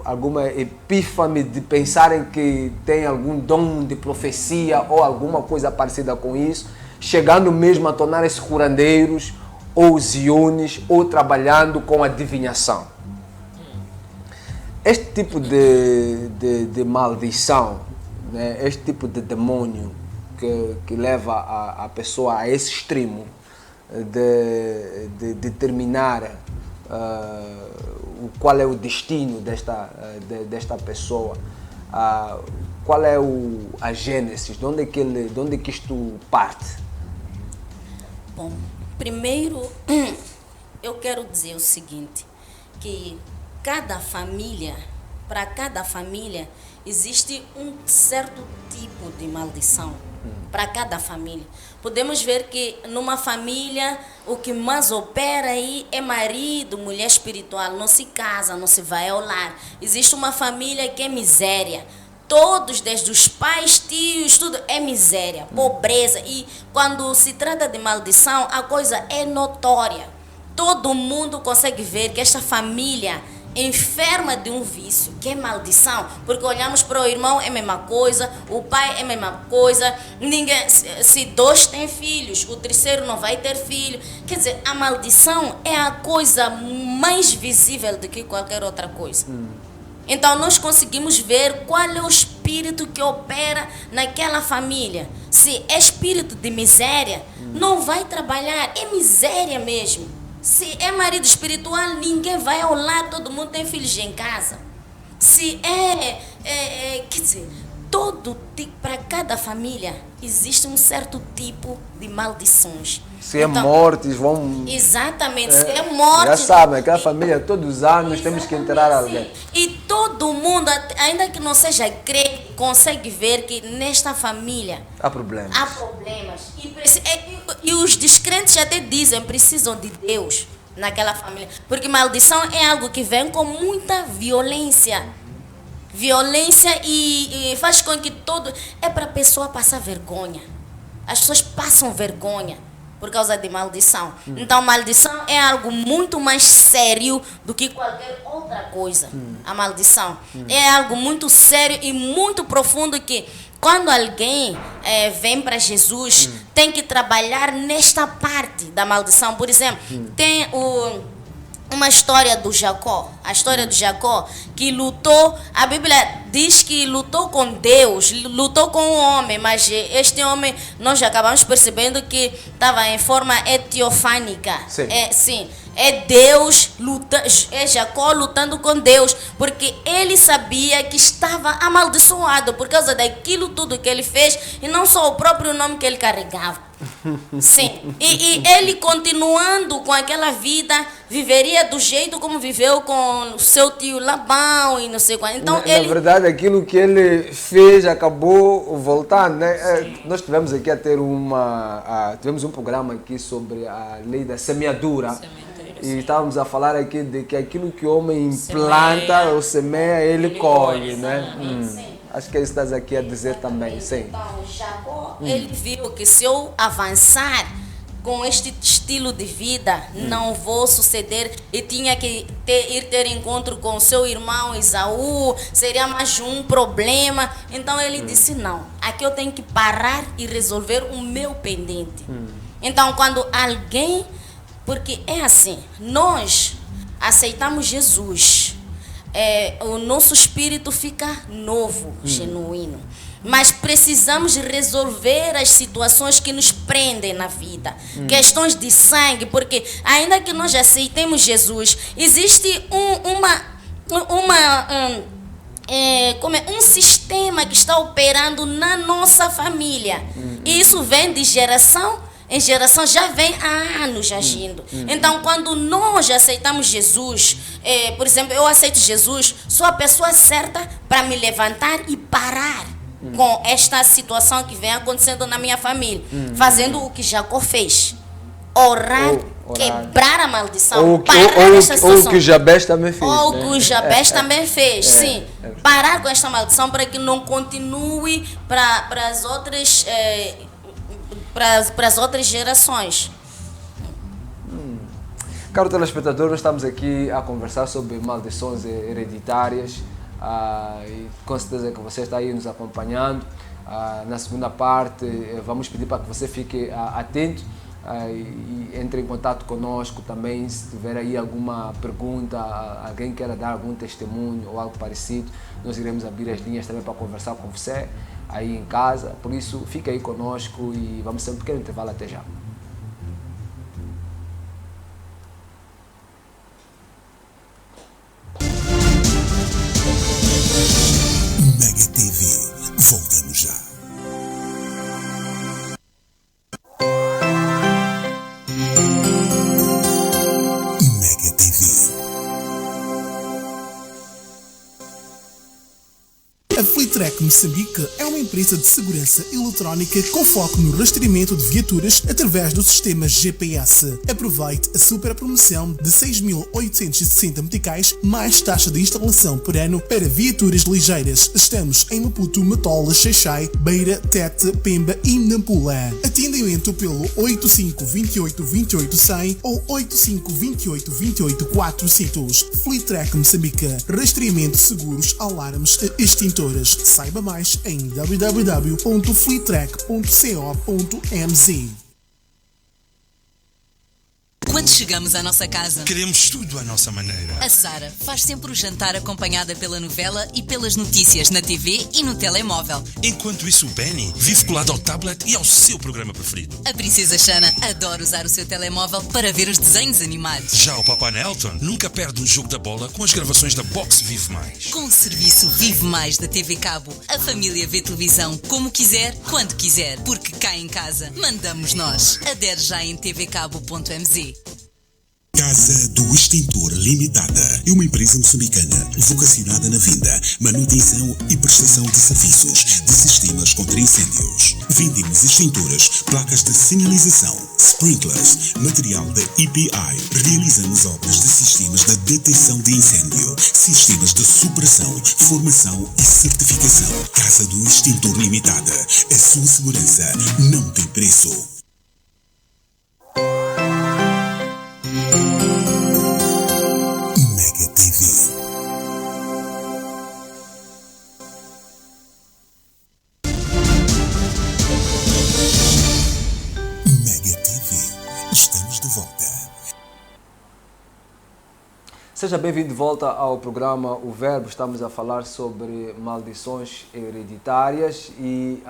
alguma epífane de pensarem que tem algum dom de profecia ou alguma coisa parecida com isso, chegando mesmo a tornarem-se curandeiros ou ziones ou trabalhando com adivinhação. Este tipo de maldição, né? Este tipo de demônio que leva a pessoa a esse extremo, de determinar qual é o destino desta pessoa? Qual é a gênese? De onde é que isto parte?
Bom, primeiro eu quero dizer o seguinte, que para cada família, existe um certo tipo de maldição. Para cada família. Podemos ver que numa família o que mais opera aí é marido, mulher espiritual, não se casa, não se vai ao lar. Existe uma família que é miséria. Todos, desde os pais, tios, tudo é miséria, pobreza. E quando se trata de maldição, a coisa é notória. Todo mundo consegue ver que esta família enferma de um vício, que é maldição, porque olhamos para o irmão, é a mesma coisa, o pai é a mesma coisa, ninguém, se dois têm filhos, o terceiro não vai ter filho. Quer dizer, a maldição é a coisa mais visível do que qualquer outra coisa. Então nós conseguimos ver qual é o espírito que opera naquela família. Se é espírito de miséria, não vai trabalhar, é miséria mesmo. Se é marido espiritual, ninguém vai ao lar, todo mundo tem filhos em casa. Se quer dizer, todo tipo, para cada família, existe um certo tipo de maldições.
Se é mortes, vão...
Exatamente, se é morte...
Já sabem, aquela família, todos os anos temos que enterrar alguém.
E todo mundo, ainda que não seja crente, consegue ver que nesta família...
Há problemas.
Há problemas. E os descrentes até dizem, precisam de Deus naquela família. Porque maldição é algo que vem com muita violência. Violência e faz com que todo... É para a pessoa passar vergonha. As pessoas passam vergonha por causa de maldição. Então, maldição é algo muito mais sério do que qualquer outra coisa. A maldição é algo muito sério e muito profundo que quando alguém vem para Jesus, tem que trabalhar nesta parte da maldição. Por exemplo, tem uma história do Jacó, a história do Jacó, que lutou, a Bíblia diz que lutou com Deus, lutou com o homem, mas este homem, nós já acabamos percebendo que estava em forma etiofânica.
Sim.
É Deus, é Jacó lutando com Deus, porque ele sabia que estava amaldiçoado por causa daquilo tudo que ele fez, e não só o próprio nome que ele carregava. Sim, e ele continuando com aquela vida, viveria do jeito como viveu com o seu tio Labão e não sei qual. Então,
na verdade, aquilo que ele fez acabou voltando, né? Nós tivemos aqui a ter tivemos um programa aqui sobre a lei da semeadura. E estávamos a falar aqui de que aquilo que o homem planta ou semeia, ele colhe, né? Acho que é isso que estás aqui a dizer também, sim.
Então, Jacó, ele viu que se eu avançar com este estilo de vida, não vou suceder, e tinha que ir ter encontro com seu irmão Esaú, seria mais um problema. Então ele disse, não, aqui eu tenho que parar e resolver o meu pendente. Então quando alguém, porque é assim, nós aceitamos Jesus, o nosso espírito fica novo, genuíno. Mas precisamos resolver as situações que nos prendem na vida. Questões de sangue, porque ainda que nós aceitemos Jesus, existe um sistema que está operando na nossa família. E isso vem de geração em geração, já vem há anos agindo. Então, quando nós aceitamos Jesus, por exemplo, eu aceito Jesus, sou a pessoa certa para me levantar e parar com esta situação que vem acontecendo na minha família, fazendo o que Jacó fez. Orar, quebrar a maldição, parar esta situação.
Ou o que Jabes também fez.
Ou o que o Jabes também fez, sim. Parar com esta maldição para que não continue para as outras... para as outras gerações.
Caro telespectador, nós estamos aqui a conversar sobre maldições hereditárias e com certeza que você está aí nos acompanhando. Na segunda parte, vamos pedir para que você fique atento e entre em contato conosco também, se tiver aí alguma pergunta, alguém queira dar algum testemunho ou algo parecido, nós iremos abrir as linhas também para conversar com você aí em casa. Por isso, fica aí conosco e vamos ter um pequeno intervalo até já.
Mega TV. Voltamos já. Mega TV.
A Fleetrack Moçambique é uma empresa de segurança eletrónica com foco no rastreamento de viaturas através do sistema GPS. Aproveite a super promoção de 6.860 meticais mais taxa de instalação por ano para viaturas ligeiras. Estamos em Maputo, Matola, Xaixai, Beira, Tete, Pemba e Nampula. Atendimento pelo 85 28 28 100 ou 85 28 28 400. Fleetrack Moçambique. Rastreamento de seguros, alarmes e extintores. Saiba mais em www.fleetrack.co.mz.
Quando chegamos à nossa casa,
Queremos tudo à nossa maneira.
a Sara faz sempre o jantar acompanhada pela novela e pelas notícias na TV e no telemóvel.
Enquanto isso, o Benny vive colado ao tablet e ao seu programa preferido.
A princesa Xana adora usar o seu telemóvel para ver os desenhos animados.
Já o Papai Nelton nunca perde um jogo da bola com as gravações da Box Vive Mais.
Com o serviço Vive Mais da TV Cabo, a família vê televisão como quiser, quando quiser, porque cá em casa mandamos nós. Adere já em tvcabo.mz.
Casa do Extintor Limitada é uma empresa moçambicana vocacionada na venda, manutenção e prestação de serviços de sistemas contra incêndios. Vendemos extintores, placas de sinalização, sprinklers, material da EPI. Realizamos obras de sistemas de detecção de incêndio, sistemas de supressão, formação e certificação. Casa do Extintor Limitada. A sua segurança não tem preço. Mega TV. Mega TV. Estamos de volta.
Seja bem-vindo de volta ao programa O Verbo. Estamos a falar sobre maldições hereditárias e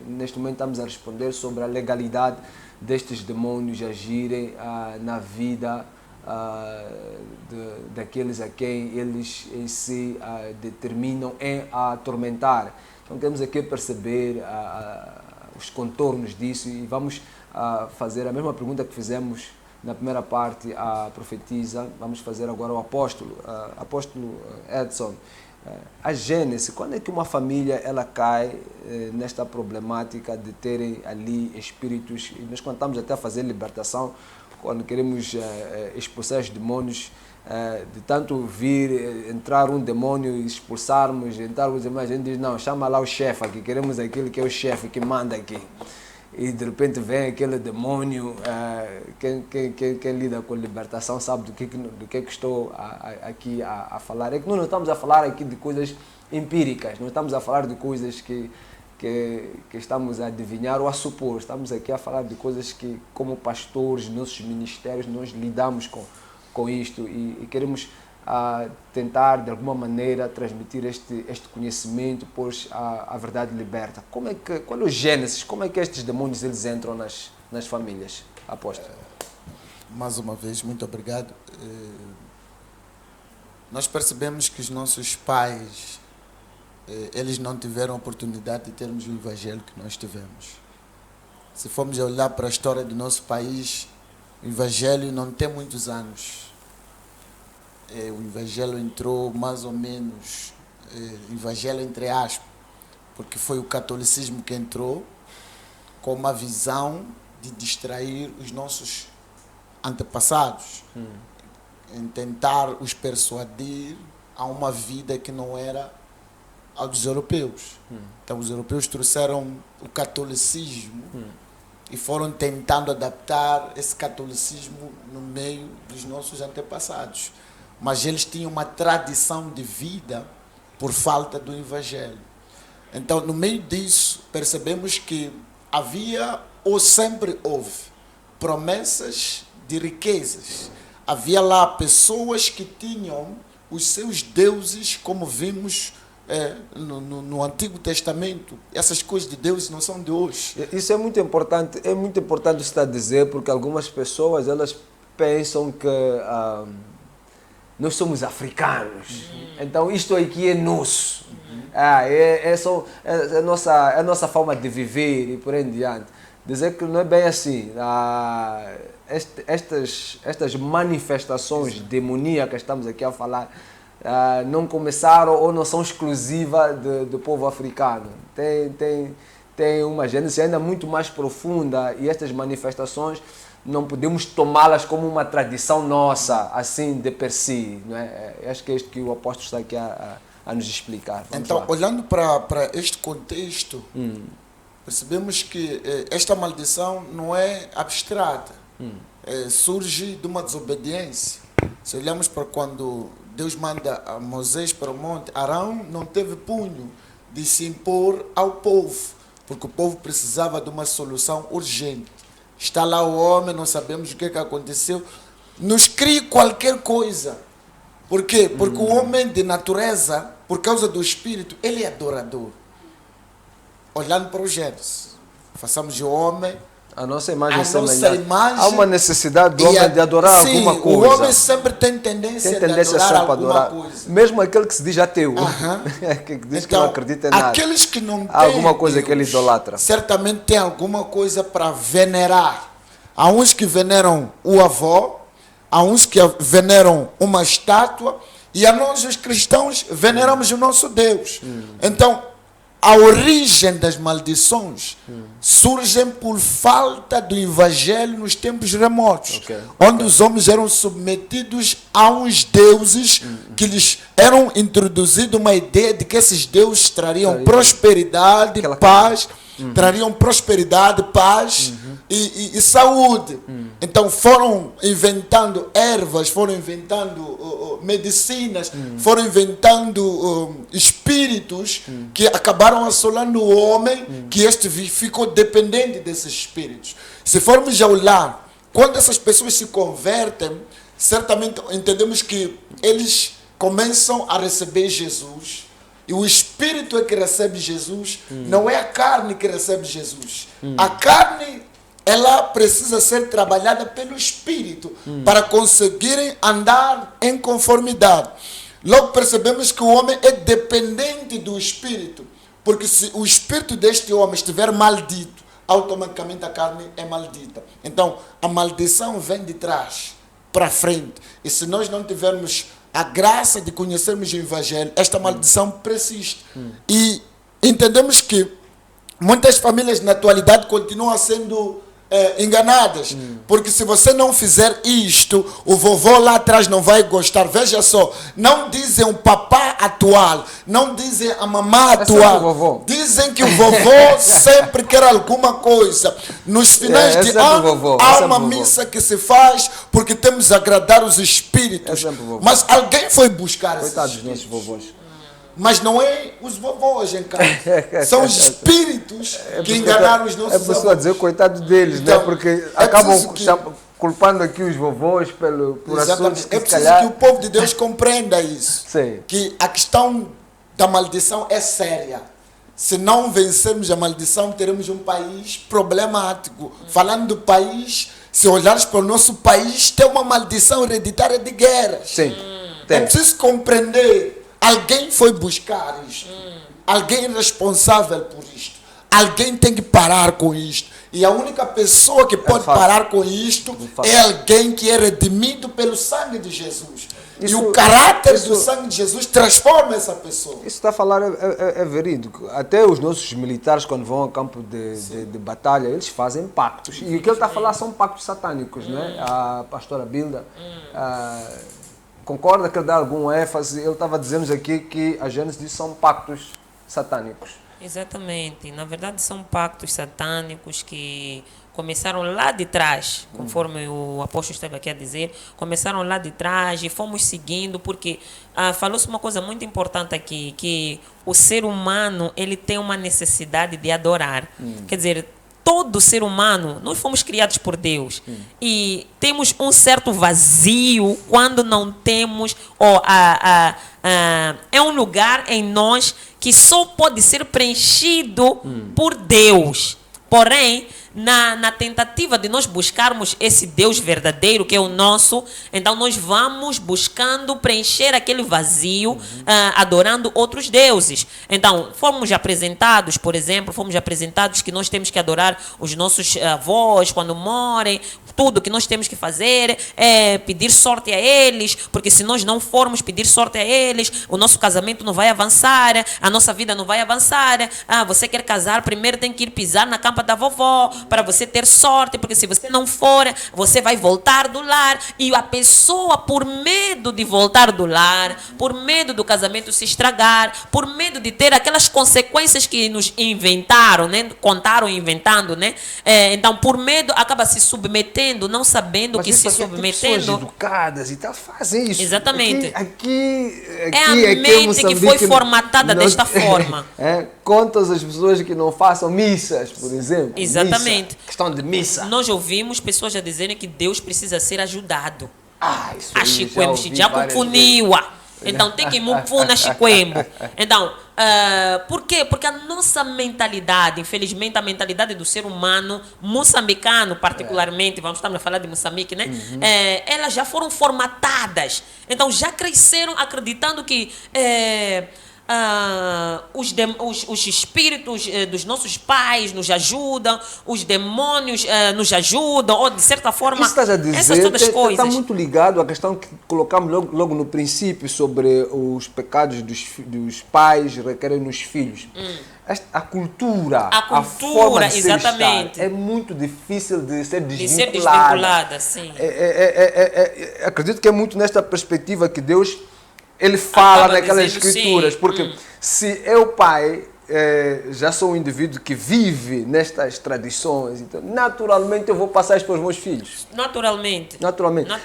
neste momento estamos a responder sobre a legalidade destes demônios agirem na vida daqueles a quem eles se determinam em atormentar. Então temos aqui perceber os contornos disso e vamos fazer a mesma pergunta que fizemos na primeira parte à profetisa. Vamos fazer agora ao apóstolo Edson. A gênese, quando é que uma família ela cai nesta problemática de terem ali espíritos, e nós quando estamos até a fazer libertação, quando queremos expulsar os demônios, de tanto vir, entrar um demônio e expulsarmos, entrar os demônios, a gente diz, não, chama lá o chefe aqui, queremos aquele que é o chefe que manda aqui. E de repente vem aquele demônio, quem lida com libertação sabe do que estou aqui a falar. É que nós não estamos a falar aqui de coisas empíricas, não estamos a falar de coisas que estamos a adivinhar ou a supor. Estamos aqui a falar de coisas que, como pastores, nossos ministérios, nós lidamos com isto e queremos tentar, de alguma maneira, transmitir este conhecimento, pois a verdade liberta. Qual é o gênesis? Como é que estes demônios eles entram nas famílias? Apóstolo.
Mais uma vez, muito obrigado. Nós percebemos que os nossos pais, eles não tiveram a oportunidade de termos o evangelho que nós tivemos. Se formos olhar para a história do nosso país, o evangelho não tem muitos anos. O evangelho entrou mais ou menos, evangelho entre aspas, porque foi o catolicismo que entrou com uma visão de distrair os nossos antepassados, em tentar os persuadir a uma vida que não era a dos europeus. Então os europeus trouxeram o catolicismo e foram tentando adaptar esse catolicismo no meio dos nossos antepassados. Mas eles tinham uma tradição de vida por falta do evangelho. Então, no meio disso, percebemos que havia, ou sempre houve, promessas de riquezas. Havia lá pessoas que tinham os seus deuses, como vimos no Antigo Testamento. Essas coisas de deuses não são de hoje.
Isso é muito importante você está a dizer, porque algumas pessoas elas pensam que nós somos africanos. Então isto aqui é nosso. É a nossa forma de viver e por aí em diante. Dizer que não é bem assim. Estas manifestações demoníacas que estamos aqui a falar não começaram ou não são exclusivas do povo africano. Tem uma gênese ainda muito mais profunda e estas manifestações não podemos tomá-las como uma tradição nossa, assim de per si. Não é? Acho que é isto que o apóstolo está aqui a nos explicar. Vamos
então,
lá.
olhando para este contexto, percebemos que esta maldição não é abstrata, surge de uma desobediência. Se olhamos para quando Deus manda a Moisés para o monte, Arão não teve punho de se impor ao povo, porque o povo precisava de uma solução urgente. Está lá o homem, não sabemos o que aconteceu, nos cria qualquer coisa. Por quê? Porque o homem de natureza, por causa do espírito, ele é adorador. Olhando para o Gênesis, façamos o homem
a nossa imagem
a nossa
semelhante.
imagem.
Há uma necessidade do homem de adorar
sim,
alguma coisa.
O homem sempre tem tendência de adorar
sempre a
alguma
adorar.
coisa.
Mesmo aquele que se diz ateu, que diz que não acredita em nada.
Aqueles que não têm
há alguma coisa
Deus,
que ele idolatra.
certamente tem alguma coisa para venerar. Há uns que veneram o avô, há uns que veneram uma estátua, e a nós, os cristãos, veneramos o nosso Deus. Então, a origem das maldições surgem por falta do evangelho nos tempos remotos, onde os homens eram submetidos a uns deuses que lhes eram introduzidos uma ideia de que esses deuses trariam prosperidade, paz, trariam prosperidade, paz e saúde. Então foram inventando ervas, foram inventando medicinas, foram inventando espíritos que acabaram assolando o homem, que este ficou dependente desses espíritos. Se formos a olhar, quando essas pessoas se convertem, certamente entendemos que eles começam a receber Jesus. E o Espírito é que recebe Jesus, não é a carne que recebe Jesus. A carne, ela precisa ser trabalhada pelo Espírito para conseguirem andar em conformidade. Logo percebemos que o homem é dependente do Espírito, porque se o Espírito deste homem estiver maldito, automaticamente a carne é maldita. Então, a maldição vem de trás para frente. E se nós não tivermos a graça de conhecermos o Evangelho, esta maldição persiste. E entendemos que muitas famílias na atualidade continuam sendo enganadas. Porque se você não fizer isto, o vovô lá atrás não vai gostar. Veja só, não dizem o papá atual, não dizem a mamã atual. Dizem que o vovô sempre quer alguma coisa. Nos finais de ano, há uma missa que se faz porque temos de agradar os espíritos. Mas alguém foi buscar esses
Coitados dos nossos vovôs.
Mas não é os vovôs em casa. São os espíritos que enganaram os nossos avós.
É preciso dizer coitado deles, então, né? Porque acabam culpando aqui os vovôs por assuntos que
é preciso que o povo de Deus compreenda isso.
Sim.
Que a questão da maldição é séria. Se não vencermos a maldição, teremos um país problemático. Falando do país, se olhares para o nosso país, tem uma maldição hereditária de guerras.
Sim.
É preciso compreender. Alguém foi buscar isto. Alguém é responsável por isto. Alguém tem que parar com isto. E a única pessoa que pode parar com isto é alguém que é redimido pelo sangue de Jesus. E o caráter do sangue de Jesus transforma essa pessoa.
Isso está a falar é verídico. Até os nossos militares, quando vão ao campo de batalha, eles fazem pactos. E o que ele está a falar são pactos satânicos, né? A pastora Bilda concorda que ele dá algum ênfase. Ele estava dizendo aqui que a Gênesis diz são pactos satânicos.
Exatamente. Na verdade, são pactos satânicos que começaram lá de trás, conforme o apóstolo esteve aqui a dizer, começaram lá de trás e fomos seguindo, porque falou-se uma coisa muito importante aqui, que o ser humano ele tem uma necessidade de adorar. Quer dizer, todo ser humano, nós fomos criados por Deus e temos um certo vazio quando não temos, é um lugar em nós que só pode ser preenchido por Deus. Porém, na tentativa de nós buscarmos esse Deus verdadeiro, que é o nosso, então nós vamos buscando preencher aquele vazio, adorando outros deuses. Então, fomos apresentados, por exemplo, que nós temos que adorar os nossos avós quando morrem, tudo que nós temos que fazer é pedir sorte a eles, porque se nós não formos pedir sorte a eles, o nosso casamento não vai avançar, a nossa vida não vai avançar. Você quer casar, primeiro tem que ir pisar na cama da vovó, para você ter sorte, porque se você não for, você vai voltar do lar. E a pessoa, por medo de voltar do lar, por medo do casamento se estragar, por medo de ter aquelas consequências que nos inventaram, né? Contaram inventando, né? Então, por medo, acaba se submetendo, não sabendo que se submetendo.
Pessoas educadas e tal fazem isso.
Exatamente.
Aqui
é a mente que foi formatada desta forma.
Quantas as pessoas que não façam missas, por exemplo.
Exatamente.
Questão de missa.
Nós ouvimos pessoas já dizerem que Deus precisa ser ajudado.
Isso
a Chiquembo já confuniu-a. Então tem que ir na Chiquembo. Então, por quê? Porque a nossa mentalidade, infelizmente, a mentalidade do ser humano moçambicano, particularmente, estamos a falar de Moçambique, né? Elas já foram formatadas. Então já cresceram acreditando que os espíritos dos nossos pais nos ajudam, os demônios nos ajudam, ou de certa forma,
isso estás a dizer,
essas todas as coisas.
Está muito ligado à questão que colocamos logo no princípio sobre os pecados dos pais requerem nos filhos. A cultura, a forma de
exatamente.
Ser é muito difícil de ser desvinculada.
De ser desvinculada, sim.
Acredito que é muito nesta perspectiva que Deus ele fala naquelas escrituras, sim. Porque se eu, pai, já sou um indivíduo que vive nestas tradições, então naturalmente eu vou passar isso para os meus filhos. Naturalmente.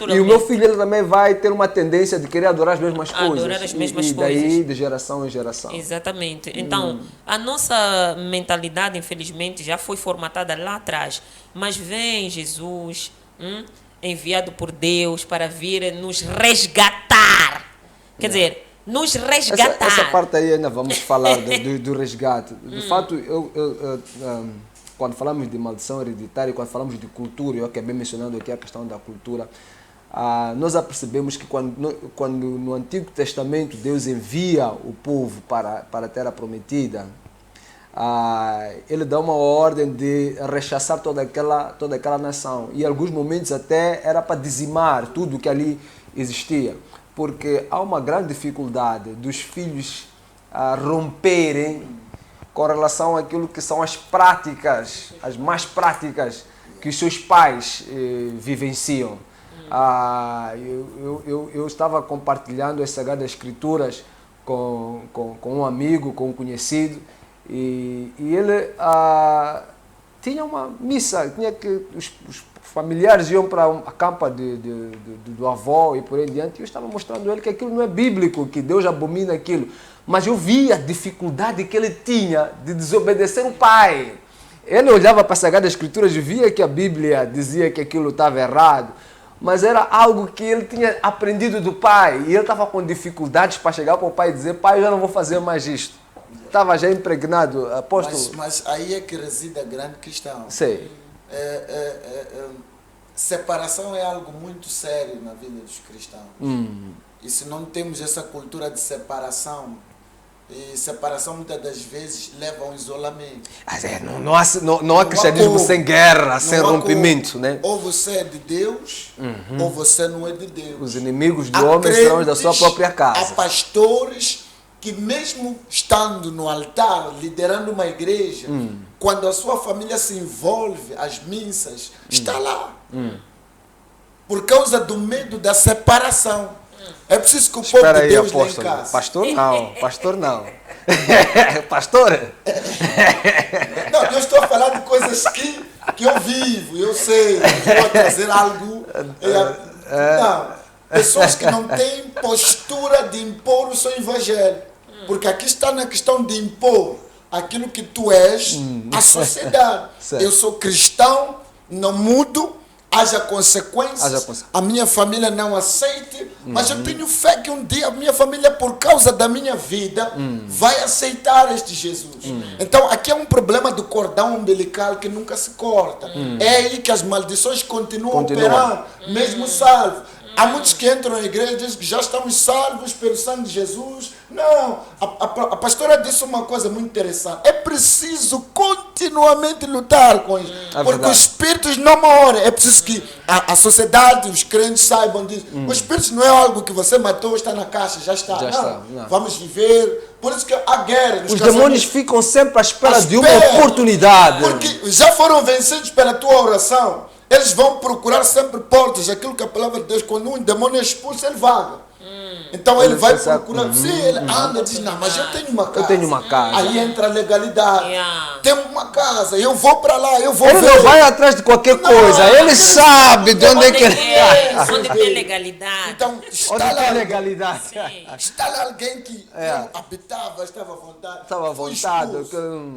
E o meu filho ele também vai ter uma tendência de querer adorar as mesmas coisas.
Adorar as mesmas
coisas. E daí, de geração em geração.
Exatamente. Então, a nossa mentalidade, infelizmente, já foi formatada lá atrás. Mas vem Jesus, enviado por Deus para vir nos resgatar. Quer dizer, nos resgatar.
Essa parte aí ainda vamos falar do resgate. De fato, quando falamos de maldição hereditária, quando falamos de cultura, eu acabei mencionando aqui a questão da cultura, nós apercebemos que quando no Antigo Testamento Deus envia o povo para a Terra Prometida, ele dá uma ordem de rechaçar toda aquela nação. E em alguns momentos até era para dizimar tudo que ali existia. Porque há uma grande dificuldade dos filhos romperem com relação àquilo que são as práticas, as más práticas que os seus pais vivenciam. Eu estava compartilhando as Sagradas Escrituras com um amigo, com um conhecido, e ele tinha uma missa, tinha que os familiares iam para a campa do avô e por aí diante, e eu estava mostrando a ele que aquilo não é bíblico, que Deus abomina aquilo. Mas eu via a dificuldade que ele tinha de desobedecer o pai. Ele olhava para as Sagradas Escrituras e via que a Bíblia dizia que aquilo estava errado, mas era algo que ele tinha aprendido do pai, e ele estava com dificuldades para chegar para o pai e dizer: pai, eu já não vou fazer mais isto. Estava já impregnado, apóstolo.
Mas aí é que reside a grande questão.
Sei.
Separação é algo muito sério na vida dos cristãos. E se não temos essa cultura de separação, e separação muitas das vezes leva a um isolamento.
Não há cristianismo sem guerra, sem rompimento, né?
Ou você é de Deus, ou você não é de Deus.
Os inimigos do homem serão da sua própria casa.
Há pastores que mesmo estando no altar, liderando uma igreja, quando a sua família se envolve, as missas, está lá. Por causa do medo da separação. É preciso que o povo de Deus lá em casa.
Pastor não. Pastor?
Não, eu estou a falar de coisas que eu vivo, eu sei, eu vou trazer algo. Não, pessoas que não têm postura de impor o seu evangelho. Porque aqui está na questão de impor aquilo que tu és à sociedade. Eu sou cristão, não mudo, haja consequências. A minha família não aceite, Mas eu tenho fé que um dia a minha família, por causa da minha vida, vai aceitar este Jesus. Então, aqui é um problema do cordão umbilical que nunca se corta. É aí que as maldições continuam. Operando, mesmo salvo. Há muitos que entram na igreja e dizem que já estamos salvos pelo sangue de Jesus. Não, a pastora disse uma coisa muito interessante. É preciso continuamente lutar com isso. Porque os espíritos não morrem. É preciso que a sociedade, os crentes saibam disso. Os espíritos não é algo que você matou, está na caixa, já está. Não. Vamos viver. Por isso que há guerra.
Os demônios ficam sempre à espera de uma oportunidade.
Porque já foram vencidos pela tua oração. Eles vão procurar sempre portas. Aquilo que a palavra de Deus, quando um demônio é expulso, ele vaga. Então ele vai procurar. Sim, ele anda e diz, não, mas eu tenho uma casa.
Eu tenho uma casa.
Aí entra a legalidade. Tem uma casa, eu vou para lá, eu vou
ele
ver.
Ele não vai atrás de qualquer coisa. Ele sabe de onde é que ele
está. Onde tem legalidade.
Então,
onde tem legalidade.
Está lá alguém que habitava, estava à vontade.
Estava à vontade.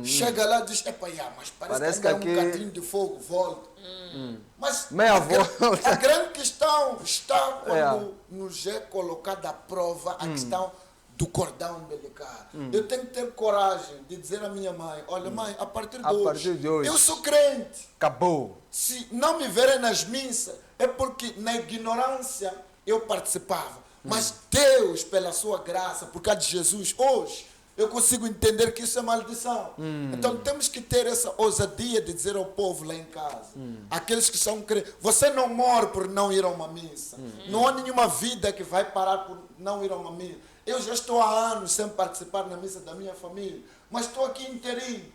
Chega lá e diz, mas parece que é um bocadinho de fogo, volta. Mas a grande questão está quando nos é colocada à prova a questão do cordão umbilical. Eu tenho que ter coragem de dizer à minha mãe, olha mãe, a partir de hoje eu sou crente.
Acabou.
Se não me verem nas missas, é porque na ignorância eu participava. Mas Deus, pela sua graça, por causa de Jesus, hoje, eu consigo entender que isso é maldição. Então temos que ter essa ousadia de dizer ao povo lá em casa, aqueles que são crentes, você não morre por não ir a uma missa. Não há nenhuma vida que vai parar por não ir a uma missa. Eu já estou há anos sem participar na missa da minha família, mas estou aqui inteirinho.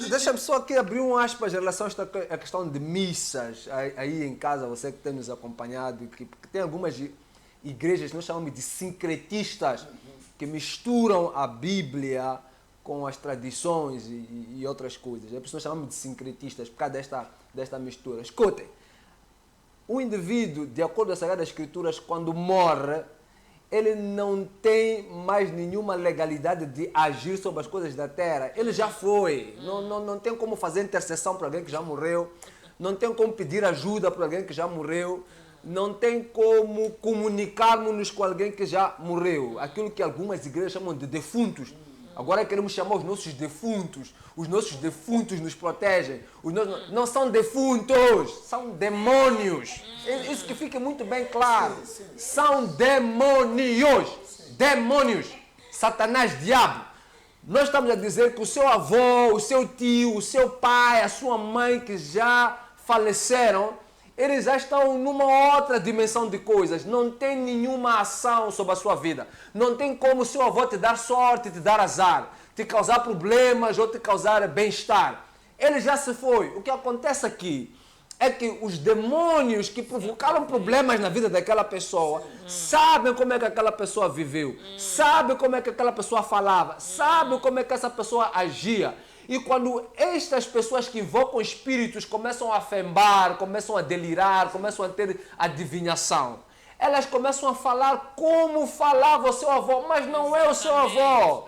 Deixa-me só aqui abrir um aspas em relação a questão de missas aí em casa, você que tem nos acompanhado, que tem algumas igrejas que nós chamamos de sincretistas, que misturam a Bíblia com as tradições e outras coisas. É por isso que nós chamamos de sincretistas, por causa desta mistura. Escutem, o indivíduo, de acordo com as Sagradas Escrituras, quando morre, ele não tem mais nenhuma legalidade de agir sobre as coisas da terra. Ele já foi. Não tem como fazer intercessão para alguém que já morreu. Não tem como pedir ajuda para alguém que já morreu. Não tem como comunicarmos-nos com alguém que já morreu. Aquilo que algumas igrejas chamam de defuntos. Agora queremos chamar os nossos defuntos. Os nossos defuntos nos protegem. Não são defuntos, são demônios. Isso que fica muito bem claro. São demônios. Demônios. Satanás, diabo. Nós estamos a dizer que o seu avô, o seu tio, o seu pai, a sua mãe que já faleceram, eles já estão numa outra dimensão de coisas. Não tem nenhuma ação sobre a sua vida. Não tem como o seu avô te dar sorte, te dar azar, te causar problemas ou te causar bem-estar. Ele já se foi. O que acontece aqui é que os demônios que provocaram problemas na vida daquela pessoa sabem como é que aquela pessoa viveu, sabem como é que aquela pessoa falava, sabem como é que essa pessoa agia. E quando estas pessoas que invocam espíritos começam a fembar, começam a delirar, começam a ter adivinhação, elas começam a falar como falava o seu avô, mas não é o seu avô.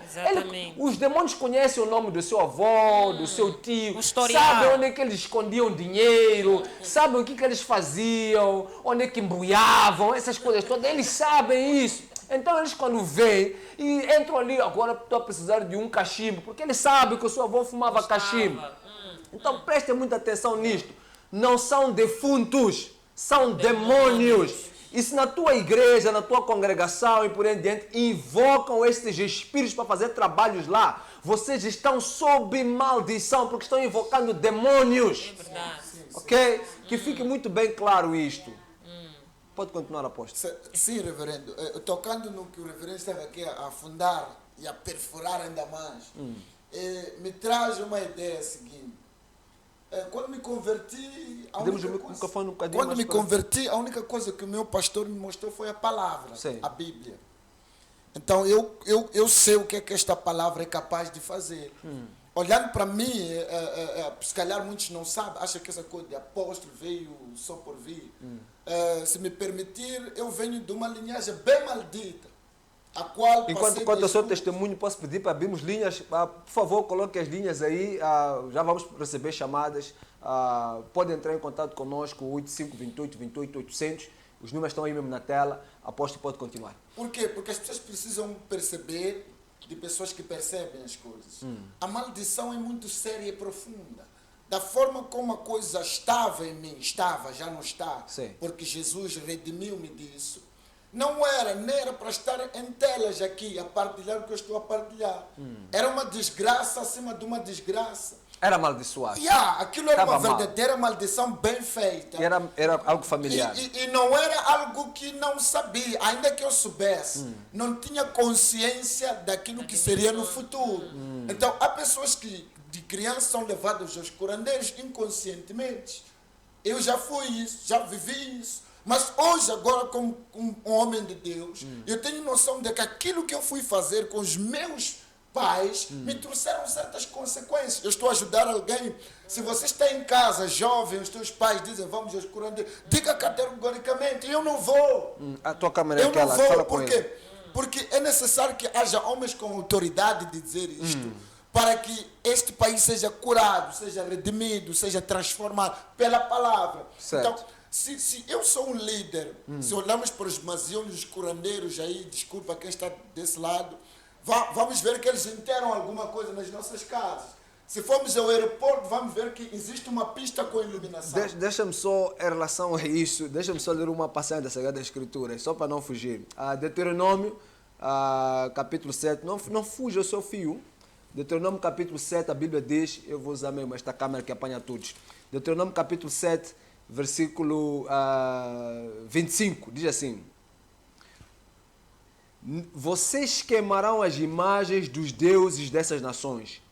Os demônios conhecem o nome do seu avô, do seu tio, sabem onde é que eles escondiam dinheiro, sabem o que eles faziam, onde é que embuiavam, essas coisas todas, eles sabem isso. Então eles quando vêm e entram ali, agora estou a precisar de um cachimbo, porque eles sabem que o seu avô fumava cachimbo. Então prestem muita atenção nisto. Não são defuntos, são demônios. E se na tua igreja, na tua congregação e por aí em diante, invocam esses espíritos para fazer trabalhos lá, vocês estão sob maldição, porque estão invocando demônios.
É verdade.
Ok? Que fique muito bem claro isto. Pode continuar, apóstolo.
Sim, reverendo. Tocando no que o reverendo estava aqui a afundar e a perfurar ainda mais, me traz uma ideia seguinte. Quando me converti, a única coisa que o meu pastor me mostrou foi a palavra,
sim,
a Bíblia. Então, eu sei o que é que esta palavra é capaz de fazer. Olhando para mim, se calhar muitos não sabem, acham que essa coisa de apóstolo veio só por vir. Se me permitir, eu venho de uma linhagem bem maldita, a qual
enquanto o seu testemunho, posso pedir para abrirmos linhas, por favor, coloque as linhas aí, já vamos receber chamadas, pode entrar em contato conosco, 8528 28 800, Os números estão aí mesmo na tela. Apóstolo, pode continuar.
Por quê? Porque as pessoas precisam perceber, de pessoas que percebem as coisas. A maldição é muito séria e profunda. Da forma como a coisa estava em mim, já não está,
Sim.
porque Jesus redimiu-me disso. Não era, nem era para estar em telas aqui, a partilhar o que eu estou a partilhar. Era uma desgraça acima de uma desgraça.
Era amaldiçoado.
Aquilo era
Tava
uma verdadeira maldição bem feita.
Era algo familiar.
E não era algo que não sabia, ainda que eu soubesse, não tinha consciência daquilo que seria no futuro. Então, há pessoas que de criança são levadas aos curandeiros inconscientemente. Eu já fui isso, já vivi isso. Mas hoje, agora, como um homem de Deus, eu tenho noção de que aquilo que eu fui fazer com os meus pais me trouxeram certas consequências. Eu estou a ajudar alguém. Se você está em casa, jovem, os teus pais dizem, vamos aos curandeiros, diga categoricamente, eu não vou.
A tua câmera é
Eu
aquela,
não vou,
fala com
por
ele.
quê? Porque é necessário que haja homens com autoridade de dizer isto, para que este país seja curado, seja redimido, seja transformado pela palavra.
Certo.
Então, se eu sou um líder, se olharmos para os maziões, os curandeiros aí, desculpa quem está desse lado, vamos ver que eles enterram alguma coisa nas nossas casas. Se formos ao aeroporto, vamos ver que existe uma pista com iluminação.
Deixa-me só, em relação a isso, deixa-me só ler uma passagem da Sagrada Escritura, só para não fugir. Deuteronômio, capítulo 7, não fuja o seu fio. Deuteronômio capítulo 7, a Bíblia diz, eu vou usar mesmo esta câmera que apanha todos. Deuteronômio capítulo 7, versículo 25, diz assim: vocês queimarão as imagens dos deuses dessas nações.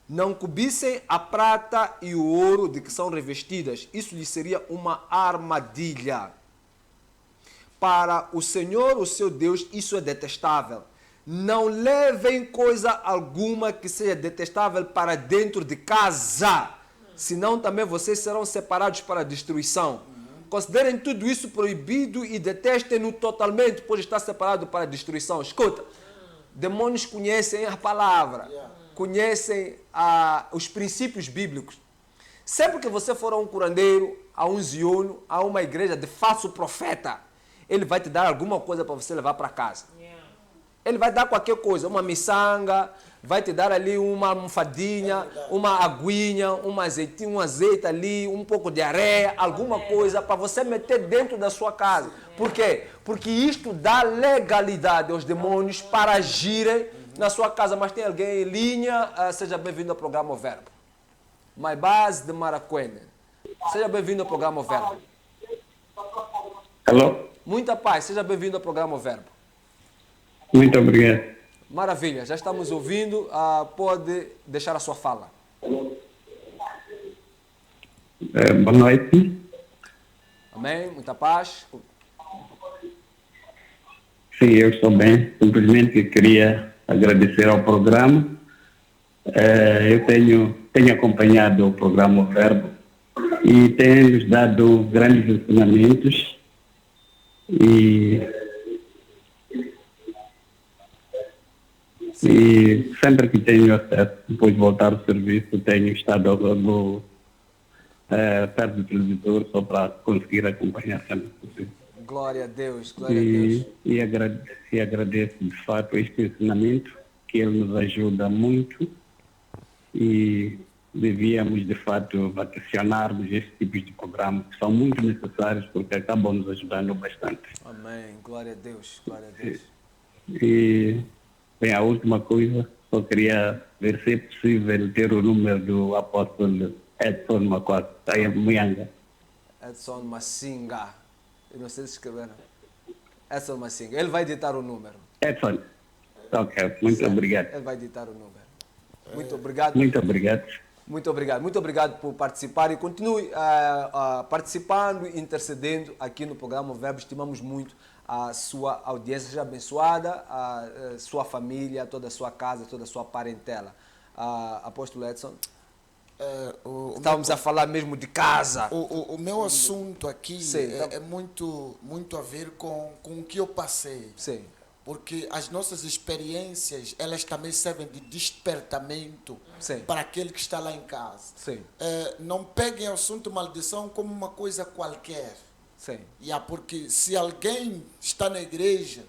Não cobissem a prata e o ouro de que são revestidas. Isso lhes seria uma armadilha. Para o Senhor, o seu Deus, isso é detestável. Não levem coisa alguma que seja detestável para dentro de casa, senão também vocês serão separados para a destruição. Considerem tudo isso proibido e detestem-no totalmente, pois está separado para a destruição. Escuta, demônios conhecem a palavra, conhecem os princípios bíblicos. Sempre que você for a um curandeiro, a um ziono, a uma igreja de falso profeta, ele vai te dar alguma coisa para você levar para casa. Ele vai dar qualquer coisa, uma miçanga, vai te dar ali uma almofadinha, uma aguinha, um azeite ali, um pouco de areia, alguma coisa para você meter dentro da sua casa. Por quê? Porque isto dá legalidade aos demônios para agirem na sua casa. Mas tem alguém em linha? Seja bem-vindo ao programa O Verbo. Maibaz de Maracuene. Seja bem-vindo ao programa O Verbo.
Alô?
Muita paz, seja bem-vindo ao programa O Verbo.
Muito obrigado.
Maravilha, já estamos ouvindo. Pode deixar a sua fala.
Boa noite.
Amém? Muita paz.
Sim, eu estou bem. Simplesmente queria agradecer ao programa. Eu tenho acompanhado o programa O Verbo e tem nos dado grandes ensinamentos e sempre que tenho acesso, depois de voltar ao serviço, tenho estado perto do televisor só para conseguir acompanhar sempre possível.
Glória a Deus, glória a Deus.
E agradeço de fato este ensinamento, que ele nos ajuda muito e devíamos de fato vacacionarmos estes tipos de programas que são muito necessários porque acabam nos ajudando bastante.
Amém, glória a Deus, glória a Deus.
E bem, a última coisa, só queria ver se é possível ter o número do apóstolo Edson Makwaka, aí em Muyanga.
Edson Massinga. Eu não sei se escreveram. Edson Massinga. Ele vai ditar o número.
Edson. Ok, muito obrigado.
Ele vai ditar o número. Muito obrigado.
Muito obrigado.
Muito obrigado. Muito obrigado por participar e continue participando e intercedendo aqui no programa O Verbo. Estimamos muito a sua audiência. Seja abençoada, a sua família, toda a sua casa, toda a sua parentela. Apóstolo Edson. Estávamos a falar mesmo de casa.
O meu assunto aqui
Sim,
é muito a ver com o que eu passei.
Sim.
Porque as nossas experiências, elas também servem de despertamento
Sim.
para aquele que está lá em casa.
Sim.
Não peguem o assunto maldição como uma coisa qualquer.
Sim.
Porque se alguém está na igreja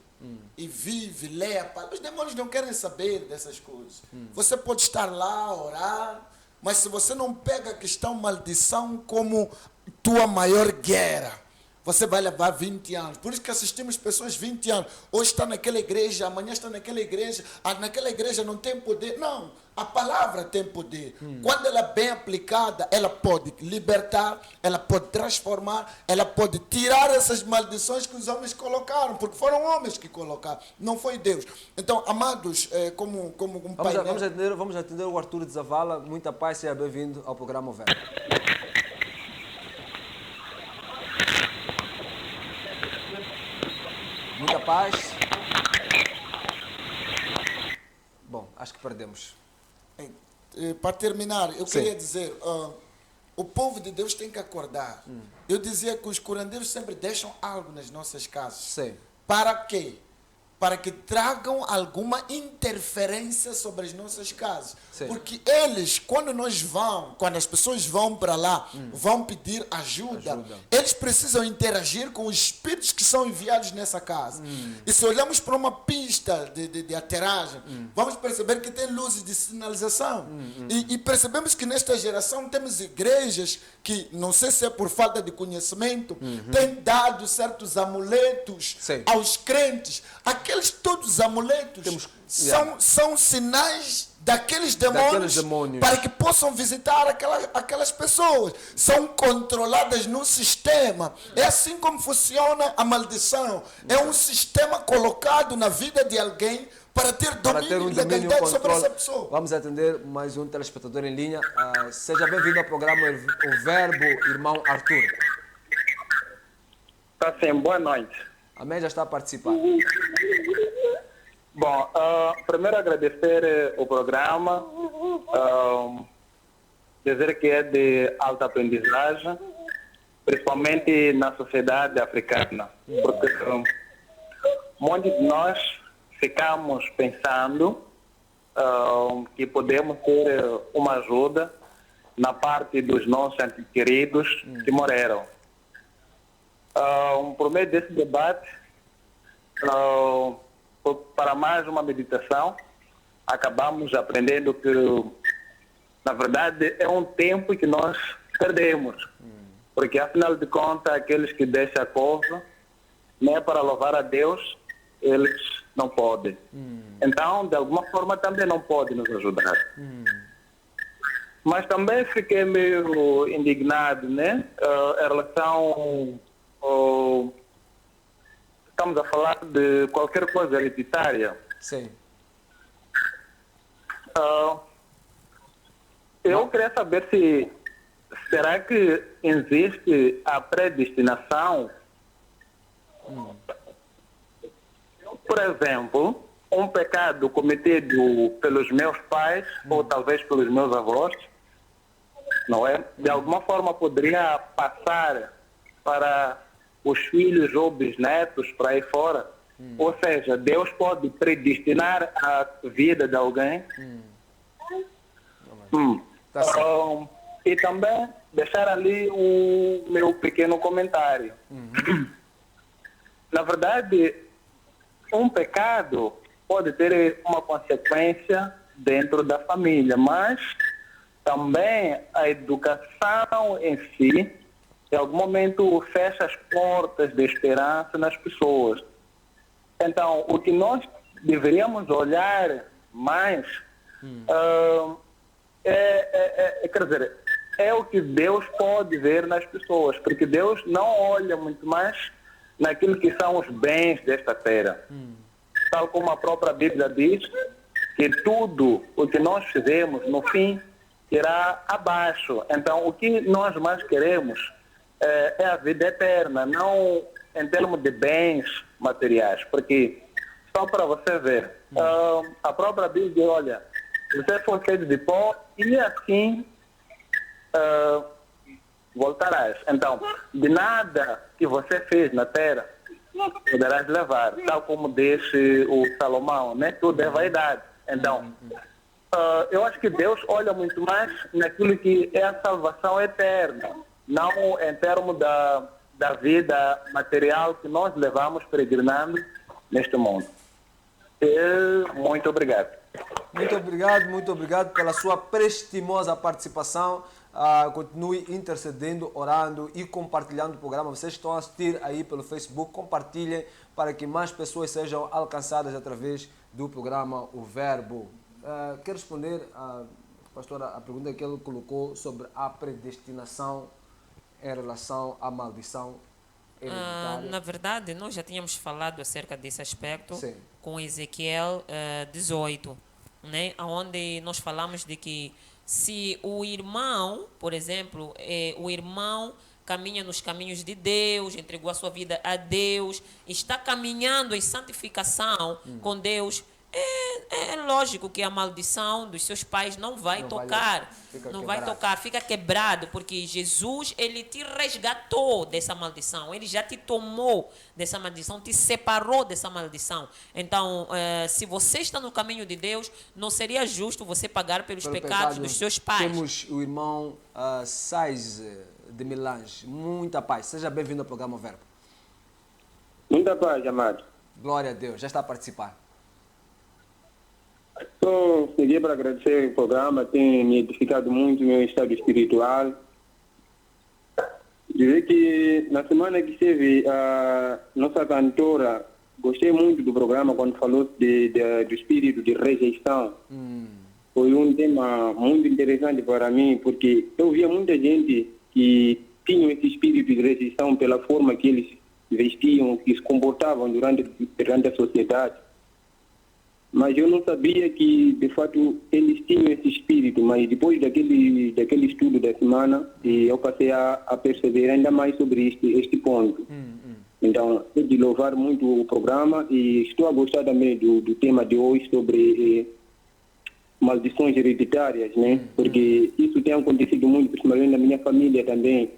e vive, lê a palavra, os demônios não querem saber dessas coisas. Você pode estar lá, orar, mas se você não pega a questão maldição como tua maior guerra, você vai levar 20 anos. Por isso que assistimos pessoas 20 anos. Hoje está naquela igreja, amanhã está naquela igreja. Naquela igreja não tem poder. Não, a palavra tem poder. Quando ela é bem aplicada, ela pode libertar, ela pode transformar, ela pode tirar essas maldições que os homens colocaram, porque foram homens que colocaram, não foi Deus. Então, amados, como um painel...
Vamos atender o Arthur de Zavala. Muita paz, seja bem-vindo ao programa O Verbo. Muita paz. Bom, acho que perdemos.
Para terminar, eu queria dizer, o povo de Deus tem que acordar. Eu dizia que os curandeiros sempre deixam algo nas nossas casas.
Sim.
Para quê? Para que tragam alguma interferência sobre as nossas casas.
Sim.
Porque eles, quando as pessoas vão para lá, vão pedir ajuda, eles precisam interagir com os espíritos que são enviados nessa casa. E se olhamos para uma pista de aterragem, vamos perceber que tem luzes de sinalização. E percebemos que nesta geração temos igrejas que, não sei se é por falta de conhecimento, têm dado certos amuletos aos crentes. Aqueles todos os amuletos são sinais daqueles demônios para que possam visitar aquelas pessoas. São controladas no sistema. É assim como funciona a maldição. É um sistema colocado na vida de alguém para ter domínio e legalidade sobre essa pessoa.
Vamos atender mais um telespectador em linha. Seja bem-vindo ao programa O Verbo, irmão Arthur.
Está sim, boa noite.
Amém, já está a participar.
Bom, primeiro agradecer o programa, dizer que é de alta aprendizagem, principalmente na sociedade africana, porque muitos de nós ficamos pensando que podemos ter uma ajuda na parte dos nossos entes queridos que morreram. Por meio desse debate, para mais uma meditação, acabamos aprendendo que, na verdade, é um tempo que nós perdemos. Porque, afinal de contas, aqueles que deixam a coisa, né, para louvar a Deus, eles não podem. Então, de alguma forma, também não podem nos ajudar. Mas também fiquei meio indignado, né, em relação... estamos a falar de qualquer coisa hereditária.
Sim.
Eu queria saber se será que existe a predestinação? Por exemplo, um pecado cometido pelos meus pais ou talvez pelos meus avós, não é? De alguma forma poderia passar para os filhos ou bisnetos para aí fora. Ou seja, Deus pode predestinar a vida de alguém. E também deixar ali o meu pequeno comentário. Na verdade, um pecado pode ter uma consequência dentro da família, mas também a educação em si, em algum momento, fecha as portas de esperança nas pessoas. Então, o que nós deveríamos olhar mais quer dizer, é o que Deus pode ver nas pessoas, porque Deus não olha muito mais naquilo que são os bens desta terra. Tal como a própria Bíblia diz, que tudo o que nós fizemos, no fim, irá abaixo. Então, o que nós mais queremos é a vida eterna, não em termos de bens materiais, porque só para você ver, a própria Bíblia diz, olha, você foi feito de pó e assim voltarás. Então, de nada que você fez na terra poderás levar, tal como disse o Salomão, né? Tudo é vaidade. Então, eu acho que Deus olha muito mais naquilo que é a salvação eterna, não em termos da vida material que nós levamos peregrinando neste mundo. Muito obrigado.
Muito obrigado pela sua prestimosa participação. Continue intercedendo, orando e compartilhando o programa. Vocês estão a assistir aí pelo Facebook, compartilhem para que mais pessoas sejam alcançadas através do programa O Verbo. Quero responder, pastora, a pergunta que ele colocou sobre a predestinação em relação à maldição hereditária.
Na verdade, nós já tínhamos falado acerca desse aspecto.
Sim.
Com Ezequiel 18, né? Onde nós falamos de que se o irmão, por exemplo, o irmão caminha nos caminhos de Deus, entregou a sua vida a Deus, está caminhando em santificação com Deus, é lógico que a maldição dos seus pais não vai tocar, fica quebrado, porque Jesus, ele te resgatou dessa maldição, ele já te tomou dessa maldição, te separou dessa maldição. Então, se você está no caminho de Deus, não seria justo você pagar pelos pecados dos seus pais.
Temos o irmão Sais de Milange. Muita paz. Seja bem-vindo ao programa O Verbo.
Muita paz, amado.
Glória a Deus. Já está a participar.
Só cheguei para agradecer o programa, tem me edificado muito o meu estado espiritual. Dizer que na semana que esteve a nossa cantora, gostei muito do programa quando falou do espírito de rejeição. Foi um tema muito interessante para mim, porque eu via muita gente que tinham esse espírito de rejeição pela forma que eles vestiam, que se comportavam perante a sociedade. Mas eu não sabia que, de fato, eles tinham esse espírito. Mas depois daquele estudo da semana, eu passei a perceber ainda mais sobre este ponto. Então, é de louvar muito o programa e estou a gostar também do tema de hoje sobre maldições hereditárias, né? Porque isso tem acontecido muito, principalmente na minha família também.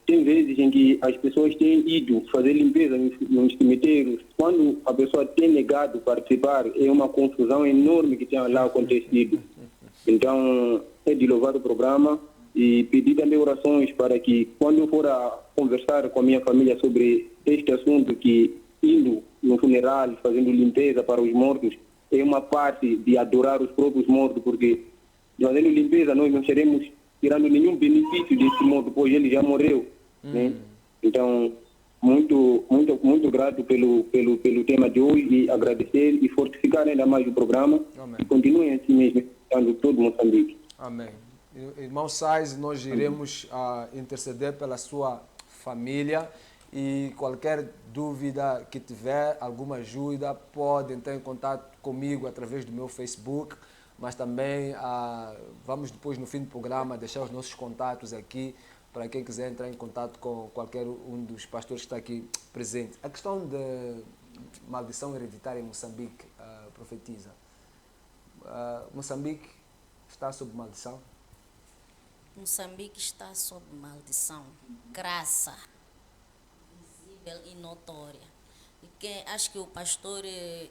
Tem vezes em que as pessoas têm ido fazer limpeza nos cemitérios. Quando a pessoa tem negado participar, é uma confusão enorme que tem lá acontecido. Então, é de louvar o programa e pedir também orações para que, quando eu for a conversar com a minha família sobre este assunto, que indo no funeral, fazendo limpeza para os mortos, é uma parte de adorar os próprios mortos, porque fazendo limpeza nós não seremos tirando nenhum benefício desse morto, pois ele já morreu. Né? Então, muito grato pelo tema de hoje e agradecer e fortificar ainda mais o programa.
Amém.
E continuem assim mesmo, dando todo Moçambique.
Amém. Irmão Sais, nós iremos interceder pela sua família e qualquer dúvida que tiver, alguma ajuda, pode entrar em contato comigo através do meu Facebook, mas também vamos depois no fim do programa deixar os nossos contatos aqui para quem quiser entrar em contato com qualquer um dos pastores que está aqui presente. A questão de maldição hereditária em Moçambique, profetiza. Moçambique está sob maldição?
Moçambique está sob maldição, graça, visível e notória. E que, acho que o pastor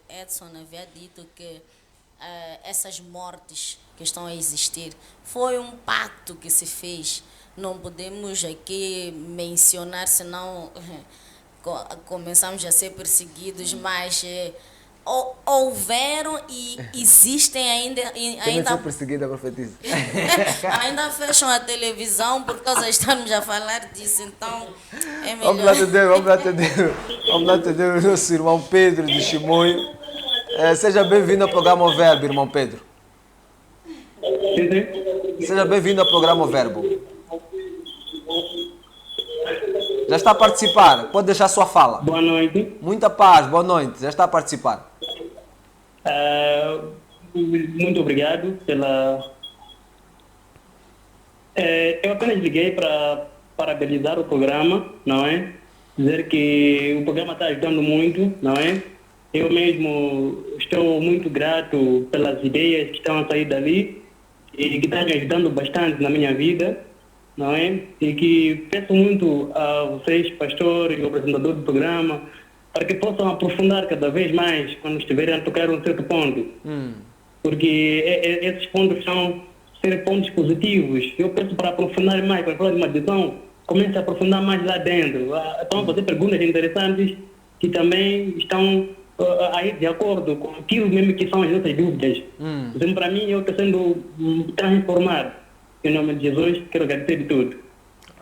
Edson havia dito que essas mortes que estão a existir foi um pacto que se fez. Não podemos aqui mencionar, senão começamos a ser perseguidos, mas houveram e existem ainda.
Também sou perseguida, profetiza.
Ainda fecham a televisão por causa de estarmos a falar disso, então é melhor.
Vamos lá atender o nosso irmão Pedro de Chimoio. Seja bem-vindo ao programa O Verbo, irmão Pedro. Seja bem-vindo ao programa O Verbo. Já está a participar, pode deixar sua fala.
Boa noite.
Muita paz, boa noite, já está a participar.
Muito obrigado pela... eu apenas liguei para parabenizar o programa, não é? Dizer que o programa está ajudando muito, não é? Eu mesmo estou muito grato pelas ideias que estão a sair dali e que estão me ajudando bastante na minha vida, não é? E que peço muito a vocês, pastor e o apresentador do programa, para que possam aprofundar cada vez mais quando estiverem a tocar um certo ponto. Porque esses pontos são ser pontos positivos. Eu peço para aprofundar mais, para falar de maldição, começa a aprofundar mais lá dentro. Então, você perguntas interessantes que também estão aí de acordo com aquilo mesmo que são as nossas dúvidas. Então, para mim, eu estou sendo transformado. Em nome de Jesus, quero agradecer de tudo.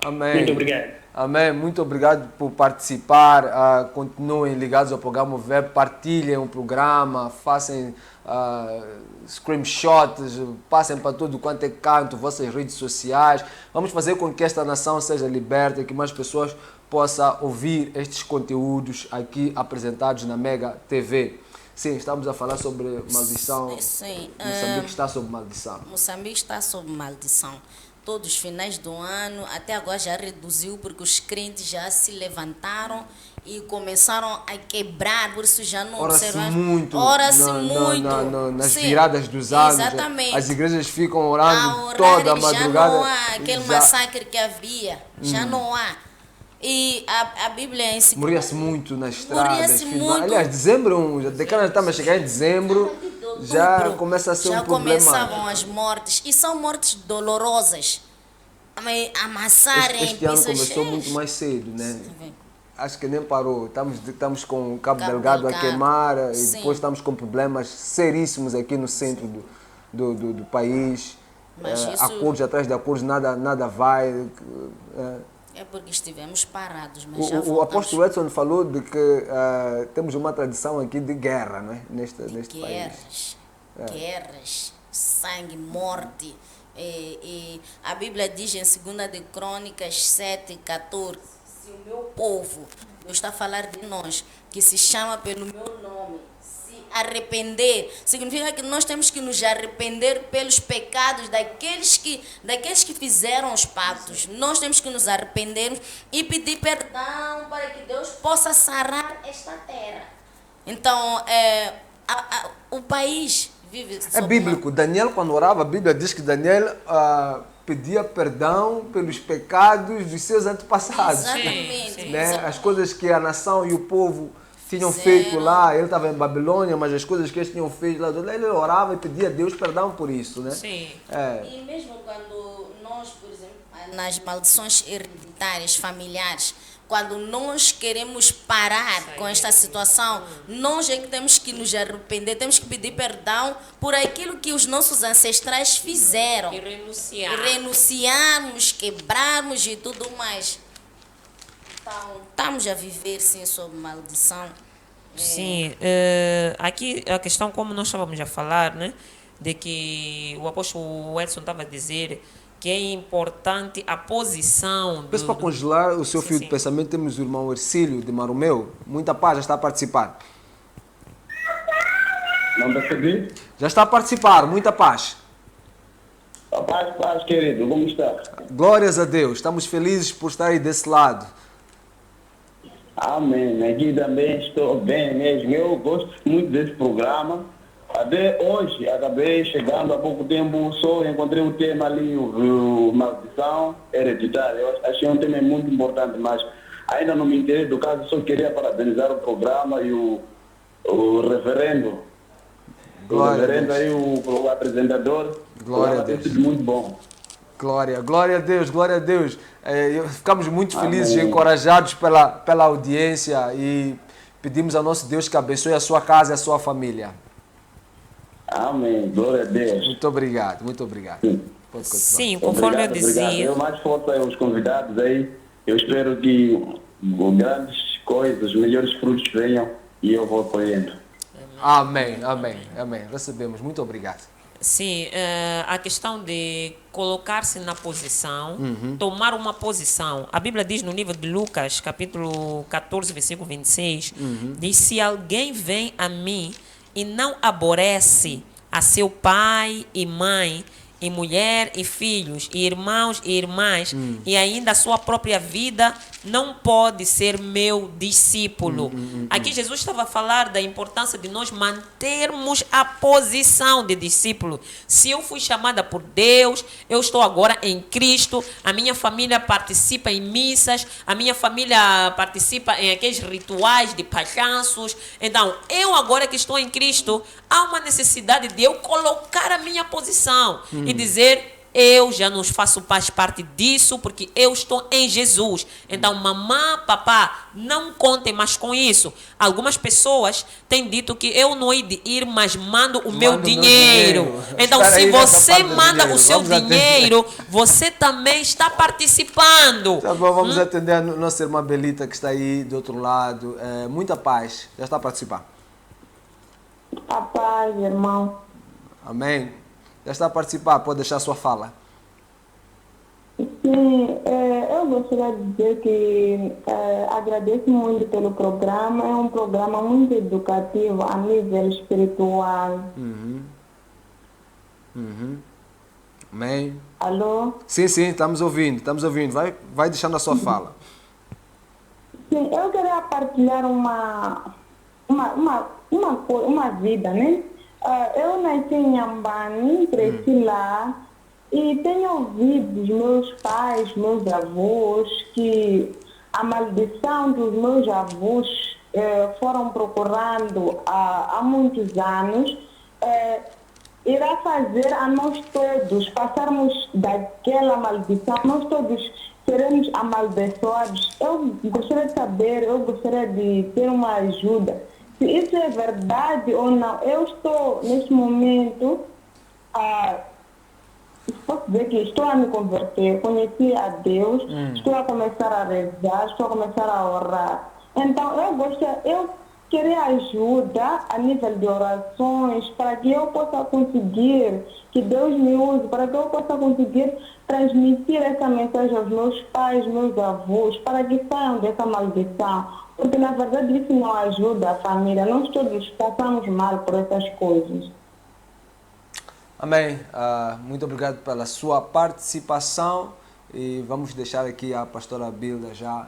Amém.
Muito obrigado.
Amém. Muito obrigado por participar. Continuem ligados ao programa Verbo, partilhem o programa, façam screenshots, passem para tudo quanto é canto, vossas redes sociais. Vamos fazer com que esta nação seja liberta e que mais pessoas possam ouvir estes conteúdos aqui apresentados na Mega TV. Sim, estamos a falar sobre maldição.
Sim.
Moçambique está sob maldição.
Moçambique está sob maldição. Todos os finais do ano, até agora já reduziu porque os crentes já se levantaram e começaram a quebrar, por isso já não
Ora-se muito, nas
Sim,
viradas dos anos.
exatamente.
As igrejas ficam orando
orar,
toda a
já
madrugada.
não há aquele massacre que havia, já não há. E a Bíblia em segundo...
Morria-se muito nas estradas.
Morria-se muito.
Aliás, dezembro, já estamos a chegar em dezembro, já começa a ser um problema.
Já começavam as mortes, e são mortes dolorosas. Amassarem
Este ano
pessoas...
começou muito mais cedo, né? Acho que nem parou. Estamos com o Cabo Delgado a queimar e depois estamos com problemas seríssimos aqui no centro do país. Acordos atrás de acordos, nada vai.
É porque estivemos parados, mas já
O apóstolo Edson falou de que temos uma tradição aqui de guerra, não é? Neste país.
Guerras, sangue, morte. E a Bíblia diz em 2 de Crônicas 7:14, se o meu povo, Deus está a falar de nós, que se chama pelo meu nome, se arrepender, significa que nós temos que nos arrepender pelos pecados daqueles que fizeram os pactos. Nós temos que nos arrependermos e pedir perdão para que Deus possa sarar esta terra. Então, o país vive...
É bíblico. Daniel, quando orava, a Bíblia diz que Daniel pedia perdão pelos pecados dos seus antepassados.
Exatamente.
Né? As coisas que a nação e o povo tinham feito lá, ele estava em Babilônia, mas as coisas que eles tinham feito lá, ele orava e pedia a Deus perdão por isso, né?
Sim.
E mesmo quando nós, por exemplo, nas maldições hereditárias, familiares, quando nós queremos parar com esta situação, nós é que temos que nos arrepender, temos que pedir perdão por aquilo que os nossos ancestrais fizeram.
E renunciar.
Renunciarmos, quebrarmos e tudo mais. Então, estamos a viver, sim, sob maldição.
Sim, aqui a questão, como nós estávamos a falar, né, de que o apóstolo Edson estava a dizer que é importante a posição...
Peço para congelar o seu fio de pensamento, temos o irmão Ercílio de Maromeu. Muita paz, já está a participar.
Não percebi?
Já está a participar, muita paz.
Paz, querido, como está?
Glórias a Deus, estamos felizes por estar aí desse lado.
Amém, aqui também estou bem mesmo. Eu gosto muito desse programa. Até hoje, acabei chegando há pouco tempo, só encontrei um tema ali, o maldição hereditária. Eu achei um tema muito importante, mas ainda não me interessei do caso, só queria parabenizar o programa e o referendo.
Glória
o referendo aí, o apresentador.
Glória a Deus.
Tem sido muito bom.
Glória a Deus, glória a Deus. Ficamos muito felizes e encorajados pela audiência e pedimos ao nosso Deus que abençoe a sua casa e a sua família.
Amém, glória a Deus.
Muito obrigado, muito obrigado. Pode continuar.
Sim, conforme eu dizia...
Obrigado. Eu mais força aos convidados aí. Eu espero que grandes coisas, melhores frutos venham e eu vou apoiando.
Amém, amém, amém. Recebemos, muito obrigado.
Sim, a questão de colocar-se na posição, tomar uma posição. A Bíblia diz no livro de Lucas, capítulo 14, versículo 26, diz, se alguém vem a mim e não aborrece a seu pai e mãe, e mulher e filhos, e irmãos e irmãs, e ainda a sua própria vida, não pode ser meu discípulo. Aqui Jesus estava a falar da importância de nós mantermos a posição de discípulo. Se eu fui chamada por Deus, eu estou agora em Cristo, a minha família participa em missas, a minha família participa em aqueles rituais de palhaços. Então, eu agora que estou em Cristo, há uma necessidade de eu colocar a minha posição e dizer, eu já não faço mais parte disso, porque eu estou em Jesus. Então, mamãe, papá, não contem mais com isso. Algumas pessoas têm dito que eu não hei de ir, mas mando o meu dinheiro. Então,
Espera
se
aí,
você
nessa parte do
manda
dinheiro.
o seu
Vamos atender.
dinheiro, você também está participando.
Tá bom, vamos atender a nossa irmã Belita, que está aí do outro lado. Muita paz. Já está a participar.
A paz, irmão.
Amém. Já está a participar. Pode deixar a sua fala.
Sim, eu gostaria de dizer que agradeço muito pelo programa. É um programa muito educativo a nível espiritual.
Amém.
Alô?
Sim, estamos ouvindo. Vai deixando a sua fala.
Sim, eu queria partilhar uma vida, né? Eu nasci em Ambani, cresci lá e tenho ouvido dos meus pais, meus avós, que a maldição dos meus avós foram procurando há muitos anos, irá fazer a nós todos passarmos daquela maldição, nós todos seremos amaldiçoados. Eu gostaria de saber, eu gostaria de ter uma ajuda. Se isso é verdade ou não. Eu estou, neste momento, posso dizer que estou a me converter, conheci a Deus, estou a começar a rezar, estou a começar a orar. Então, eu queria ajuda a nível de orações para que eu possa conseguir, que Deus me use, para que eu possa conseguir transmitir essa mensagem aos meus pais, meus avós, para que saiam dessa maldição. Porque, na verdade, isso não ajuda a família. Nós todos passamos mal por essas coisas.
Amém. Muito obrigado pela sua participação. E vamos deixar aqui a pastora Bilda já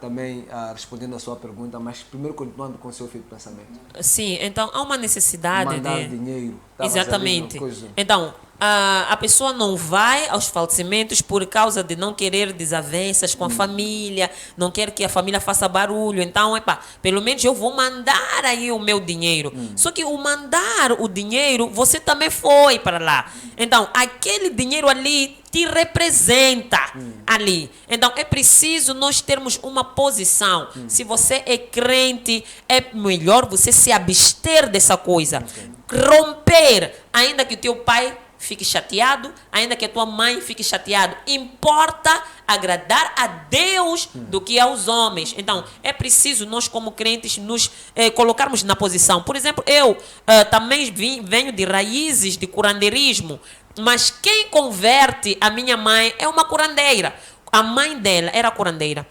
também respondendo a sua pergunta, mas primeiro continuando com o seu fio de pensamento.
Sim, então há uma necessidade
Mandar
de...
dinheiro.
Exatamente. Então, a pessoa não vai aos falecimentos por causa de não querer desavenças com a família, não quer que a família faça barulho. Então, pelo menos eu vou mandar aí o meu dinheiro. Só que o mandar o dinheiro, você também foi para lá. Então, aquele dinheiro ali te representa ali. Então, é preciso nós termos uma posição. Se você é crente, é melhor você se abster dessa coisa. Romper, ainda que o teu pai fique chateado, ainda que a tua mãe fique chateado. Importa agradar a Deus do que aos homens. Então, é preciso nós como crentes nos colocarmos na posição. Por exemplo, eu também venho de raízes de curandeirismo, mas quem converte a minha mãe é uma curandeira. A mãe dela era curandeira.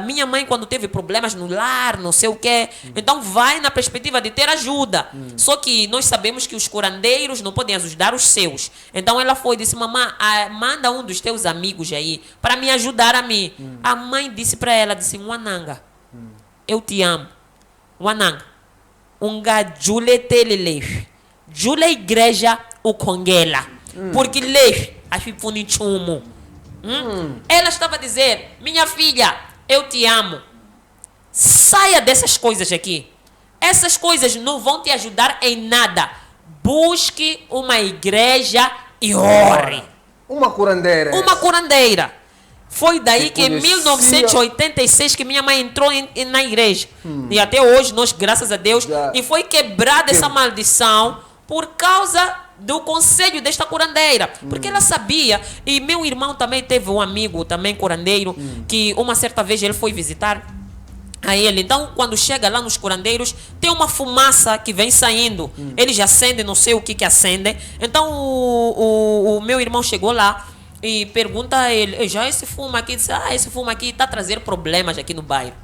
Minha mãe, quando teve problemas no lar, não sei o quê, então vai na perspectiva de ter ajuda. Só que nós sabemos que os curandeiros não podem ajudar os seus. Então ela foi e disse: mamãe, manda um dos teus amigos aí para me ajudar a mim. A mãe disse para ela, disse: Wananga, eu te amo. Wananga, unga jule telele, jule igreja o congela, porque lei a funichumo. Ela estava a dizer: minha filha, eu te amo. Saia dessas coisas aqui. Essas coisas não vão te ajudar em nada. Busque uma igreja e ore.
Uma curandeira.
Uma curandeira. Foi daí que em 1986 que minha mãe entrou na igreja. E até hoje, nós, graças a Deus, e foi quebrada essa maldição por causa do conselho desta curandeira, porque ela sabia. E meu irmão também teve um amigo também curandeiro, que uma certa vez ele foi visitar a ele. Então, quando chega lá nos curandeiros, tem uma fumaça que vem saindo. Eles acendem, não sei o que acende. Então o meu irmão chegou lá e pergunta a ele: já esse fumo aqui? Diz: esse fumo aqui está a trazer problemas aqui no bairro.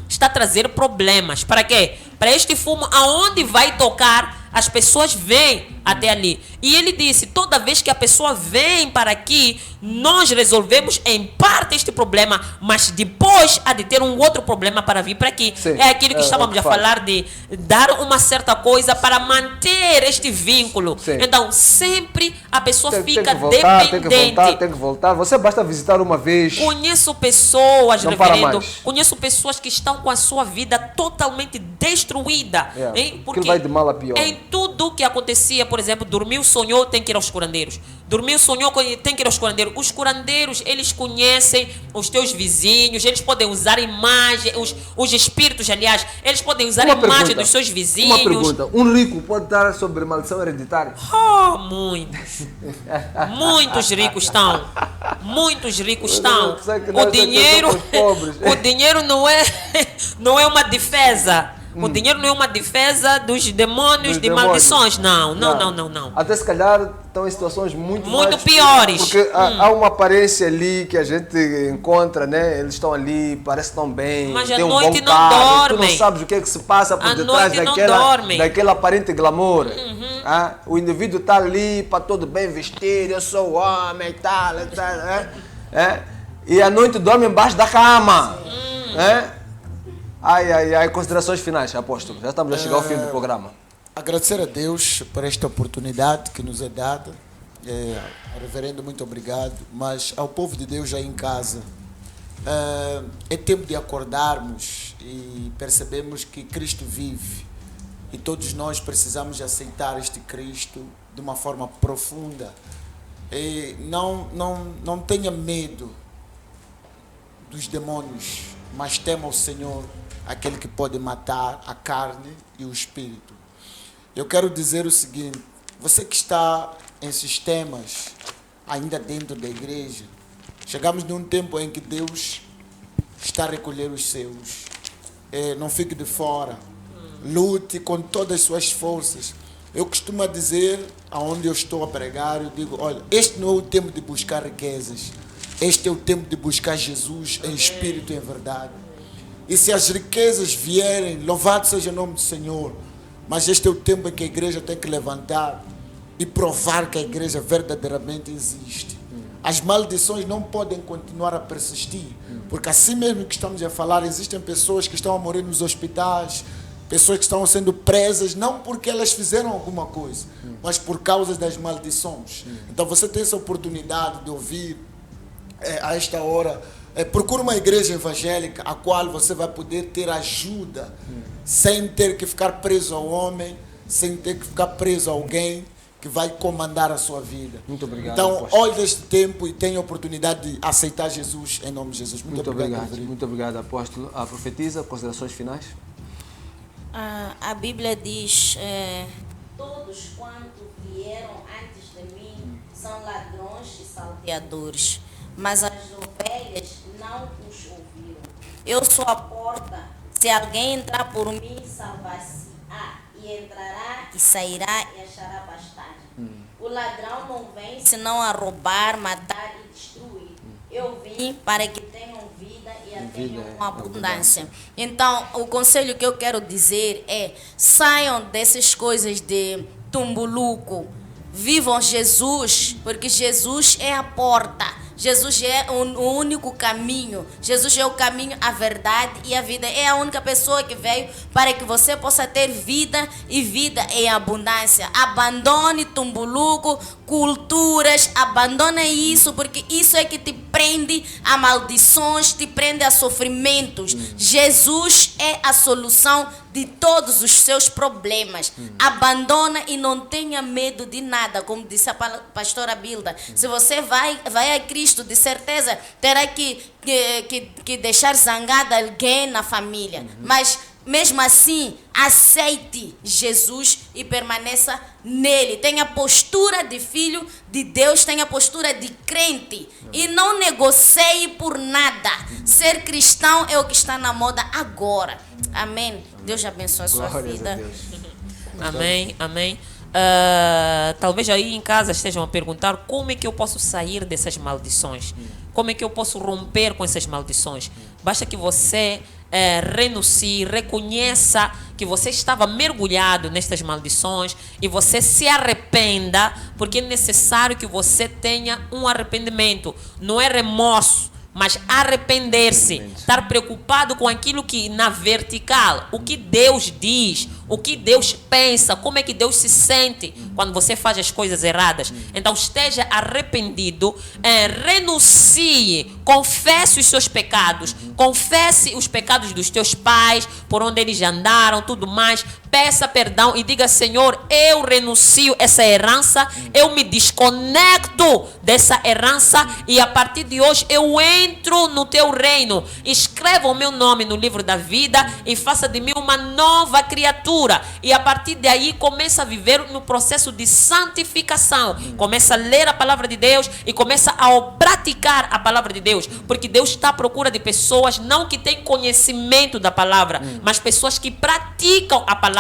Está a trazer problemas. Para quê? Para este fumo, aonde vai tocar, as pessoas vêm até ali. E ele disse: toda vez que a pessoa vem para aqui, nós resolvemos em parte este problema, mas depois há de ter um outro problema para vir para aqui. Sim, é aquilo que estávamos a falar, de dar uma certa coisa para manter este vínculo. Sim. Então, sempre a pessoa fica dependente.
Tem que voltar. Você basta visitar uma vez.
Conheço pessoas, reverendo, conheço pessoas que estão com a sua vida totalmente destruída.
Porque vai de mal a pior.
Em tudo que acontecia, por por exemplo, dormiu, sonhou, tem que ir aos curandeiros. Dormiu, sonhou, tem que ir aos curandeiros. Os curandeiros, eles conhecem os teus vizinhos, eles podem usar imagem, os espíritos, aliás, eles podem usar imagem dos seus vizinhos.
Uma pergunta, um rico pode dar sobre maldição hereditária?
Oh, muitos. Muitos ricos estão. Muitos ricos estão. O dinheiro não é uma defesa. O dinheiro não é uma defesa dos demônios de maldições. Não.
Até se calhar estão em situações muito
piores.
Porque há uma aparência ali que a gente encontra, né? Eles estão ali, parece que estão bem.
Mas
tem
à
um
noite
bom
não
carro,
dormem.
tu não sabes o que é que se passa por detrás daquele aparente glamour. O indivíduo está ali para todo bem vestido, eu sou homem e tal, e à noite dorme embaixo da cama. Ai, considerações finais, apóstolo. Já estamos a chegar ao fim do programa.
Agradecer a Deus por esta oportunidade que nos é dada. Reverendo, muito obrigado. Mas ao povo de Deus aí em casa, é tempo de acordarmos e percebermos que Cristo vive. E todos nós precisamos aceitar este Cristo de uma forma profunda. E não tenha medo dos demônios, mas tema o Senhor, aquele que pode matar a carne e o espírito. Eu quero dizer o seguinte: você que está em sistemas ainda dentro da igreja, chegamos num tempo em que Deus está a recolher os seus. Não fique de fora, lute com todas as suas forças. Eu costumo dizer, aonde eu estou a pregar, eu digo, olha, este não é o tempo de buscar riquezas, este é o tempo de buscar Jesus em espírito e em verdade. E se as riquezas vierem, louvado seja o nome do Senhor. Mas este é o tempo em que a igreja tem que levantar e provar que a igreja verdadeiramente existe. As maldições não podem continuar a persistir. Porque assim mesmo que estamos a falar, existem pessoas que estão a morrer nos hospitais, pessoas que estão sendo presas, não porque elas fizeram alguma coisa, mas por causa das maldições. Então você tem essa oportunidade de ouvir a esta hora. Procura uma igreja evangélica a qual você vai poder ter ajuda sem ter que ficar preso ao homem, sem ter que ficar preso a alguém que vai comandar a sua vida.
Muito obrigado.
Então, olhe este tempo e tenha a oportunidade de aceitar Jesus em nome de Jesus. Muito obrigado.
Muito obrigado, apóstolo. A profetisa, considerações finais?
A Bíblia diz, todos quanto vieram antes de mim são ladrões e salteadores, mas as ovelhas não os ouviram. Eu sou a porta, se alguém entrar por mim, salvar-se-á, e entrará e sairá e achará pastagem. O ladrão não vem senão a roubar, matar e destruir. Eu vim para que tenham vida e a tenham com abundância. Então, o conselho que eu quero dizer é: saiam dessas coisas de tumbuluco, vivam Jesus, porque Jesus é a porta. Jesus é o único caminho. Jesus é o caminho, a verdade e a vida. É a única pessoa que veio para que você possa ter vida e vida em abundância. Abandone tumbuluco, culturas, abandona isso, porque isso é que te prende a maldições, te prende a sofrimentos. Jesus é a solução de todos os seus problemas. Abandona e não tenha medo de nada, como disse a pastora Bilda. Se você vai a Cristo, de certeza terá que deixar zangada alguém na família. Mas mesmo assim, aceite Jesus e permaneça nele. Tenha postura de filho de Deus, tenha postura de crente e não negocie por nada. Ser cristão é o que está na moda agora. Amém. Deus abençoe a sua vida.
Amém, amém. Talvez aí em casa estejam a perguntar: como é que eu posso sair dessas maldições? Como é que eu posso romper com essas maldições? Basta que você renuncie, reconheça que você estava mergulhado nestas maldições e você se arrependa, porque é necessário que você tenha um arrependimento. Não é remorso, mas arrepender-se, estar preocupado com aquilo que na vertical, o que Deus diz,
o que Deus pensa, como é que Deus se sente quando você faz as coisas erradas. Então esteja arrependido, renuncie, confesse os seus pecados, confesse os pecados dos teus pais, por onde eles andaram, tudo mais. Peça perdão e diga: Senhor, eu renuncio essa herança, eu me desconecto dessa herança e a partir de hoje eu entro no teu reino. Escreva o meu nome no livro da vida e faça de mim uma nova criatura. E a partir daí começa a viver no processo de santificação. Começa a ler a palavra de Deus e começa a praticar a palavra de Deus. Porque Deus está à procura de pessoas não que têm conhecimento da palavra, mas pessoas que praticam a palavra.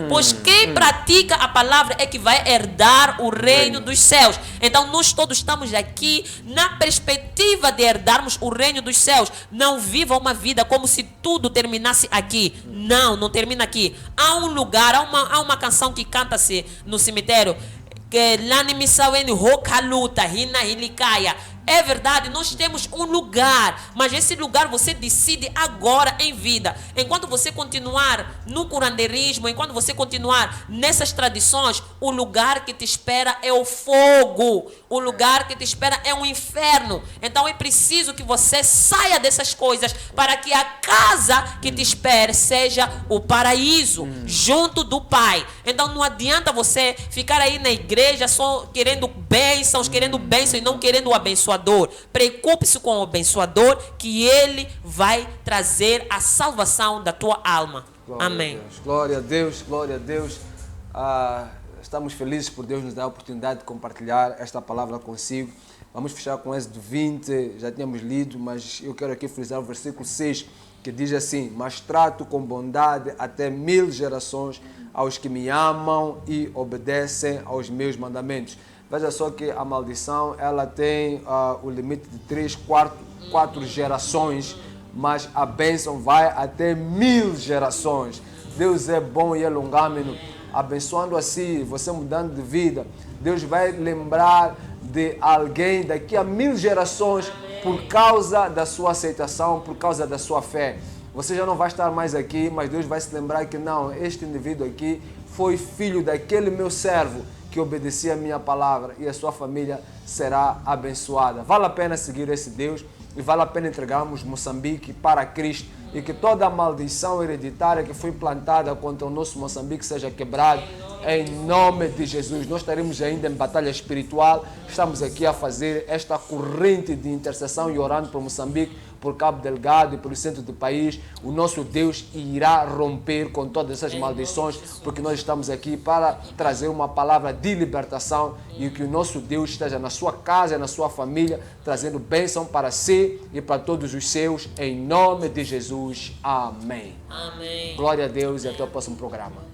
Pois quem pratica a palavra é que vai herdar o reino dos céus. Então nós todos estamos aqui na perspectiva de herdarmos o reino dos céus. Não viva uma vida como se tudo terminasse aqui. Não termina aqui. Há um lugar, há uma canção que canta-se no cemitério, que lá nem me sabe roca luta, rina hilicaya. É verdade, nós temos um lugar, mas esse lugar você decide agora em vida. Enquanto você continuar no curanderismo, enquanto você continuar nessas tradições, o lugar que te espera é o fogo. O lugar que te espera é um inferno. Então é preciso que você saia dessas coisas para que a casa que te espere seja o paraíso, junto do Pai. Então não adianta você ficar aí na igreja só querendo bênçãos e não querendo o abençoador. Preocupe-se com o abençoador, que ele vai trazer a salvação da tua alma. Amém.
Glória a Deus, glória a Deus. Estamos felizes por Deus nos dar a oportunidade de compartilhar esta palavra consigo. Vamos fechar com Êxodo 20, já tínhamos lido, mas eu quero aqui frisar o versículo 6, que diz assim: mas trato com bondade até 1000 gerações aos que me amam e obedecem aos meus mandamentos. Veja só que a maldição, ela tem o limite de 3, 4 gerações, mas a bênção vai até 1000 gerações. Deus é bom e é longâmino, abençoando assim, você mudando de vida. Deus vai lembrar de alguém daqui a 1000 gerações por causa da sua aceitação, por causa da sua fé. Você já não vai estar mais aqui, mas Deus vai se lembrar que não, este indivíduo aqui foi filho daquele meu servo que obedecia a minha palavra, e a sua família será abençoada. Vale a pena seguir esse Deus e vale a pena entregarmos Moçambique para Cristo, e que toda a maldição hereditária que foi plantada contra o nosso Moçambique seja quebrada em nome de Jesus. Nós estaremos ainda em batalha espiritual, estamos aqui a fazer esta corrente de intercessão e orando por Moçambique, por Cabo Delgado e pelo centro do país. O nosso Deus irá romper com todas essas maldições, porque nós estamos aqui para trazer uma palavra de libertação, e que o nosso Deus esteja na sua casa, na sua família, trazendo bênção para si e para todos os seus, em nome de Jesus. Amém.
Amém.
Glória a Deus e até o próximo programa.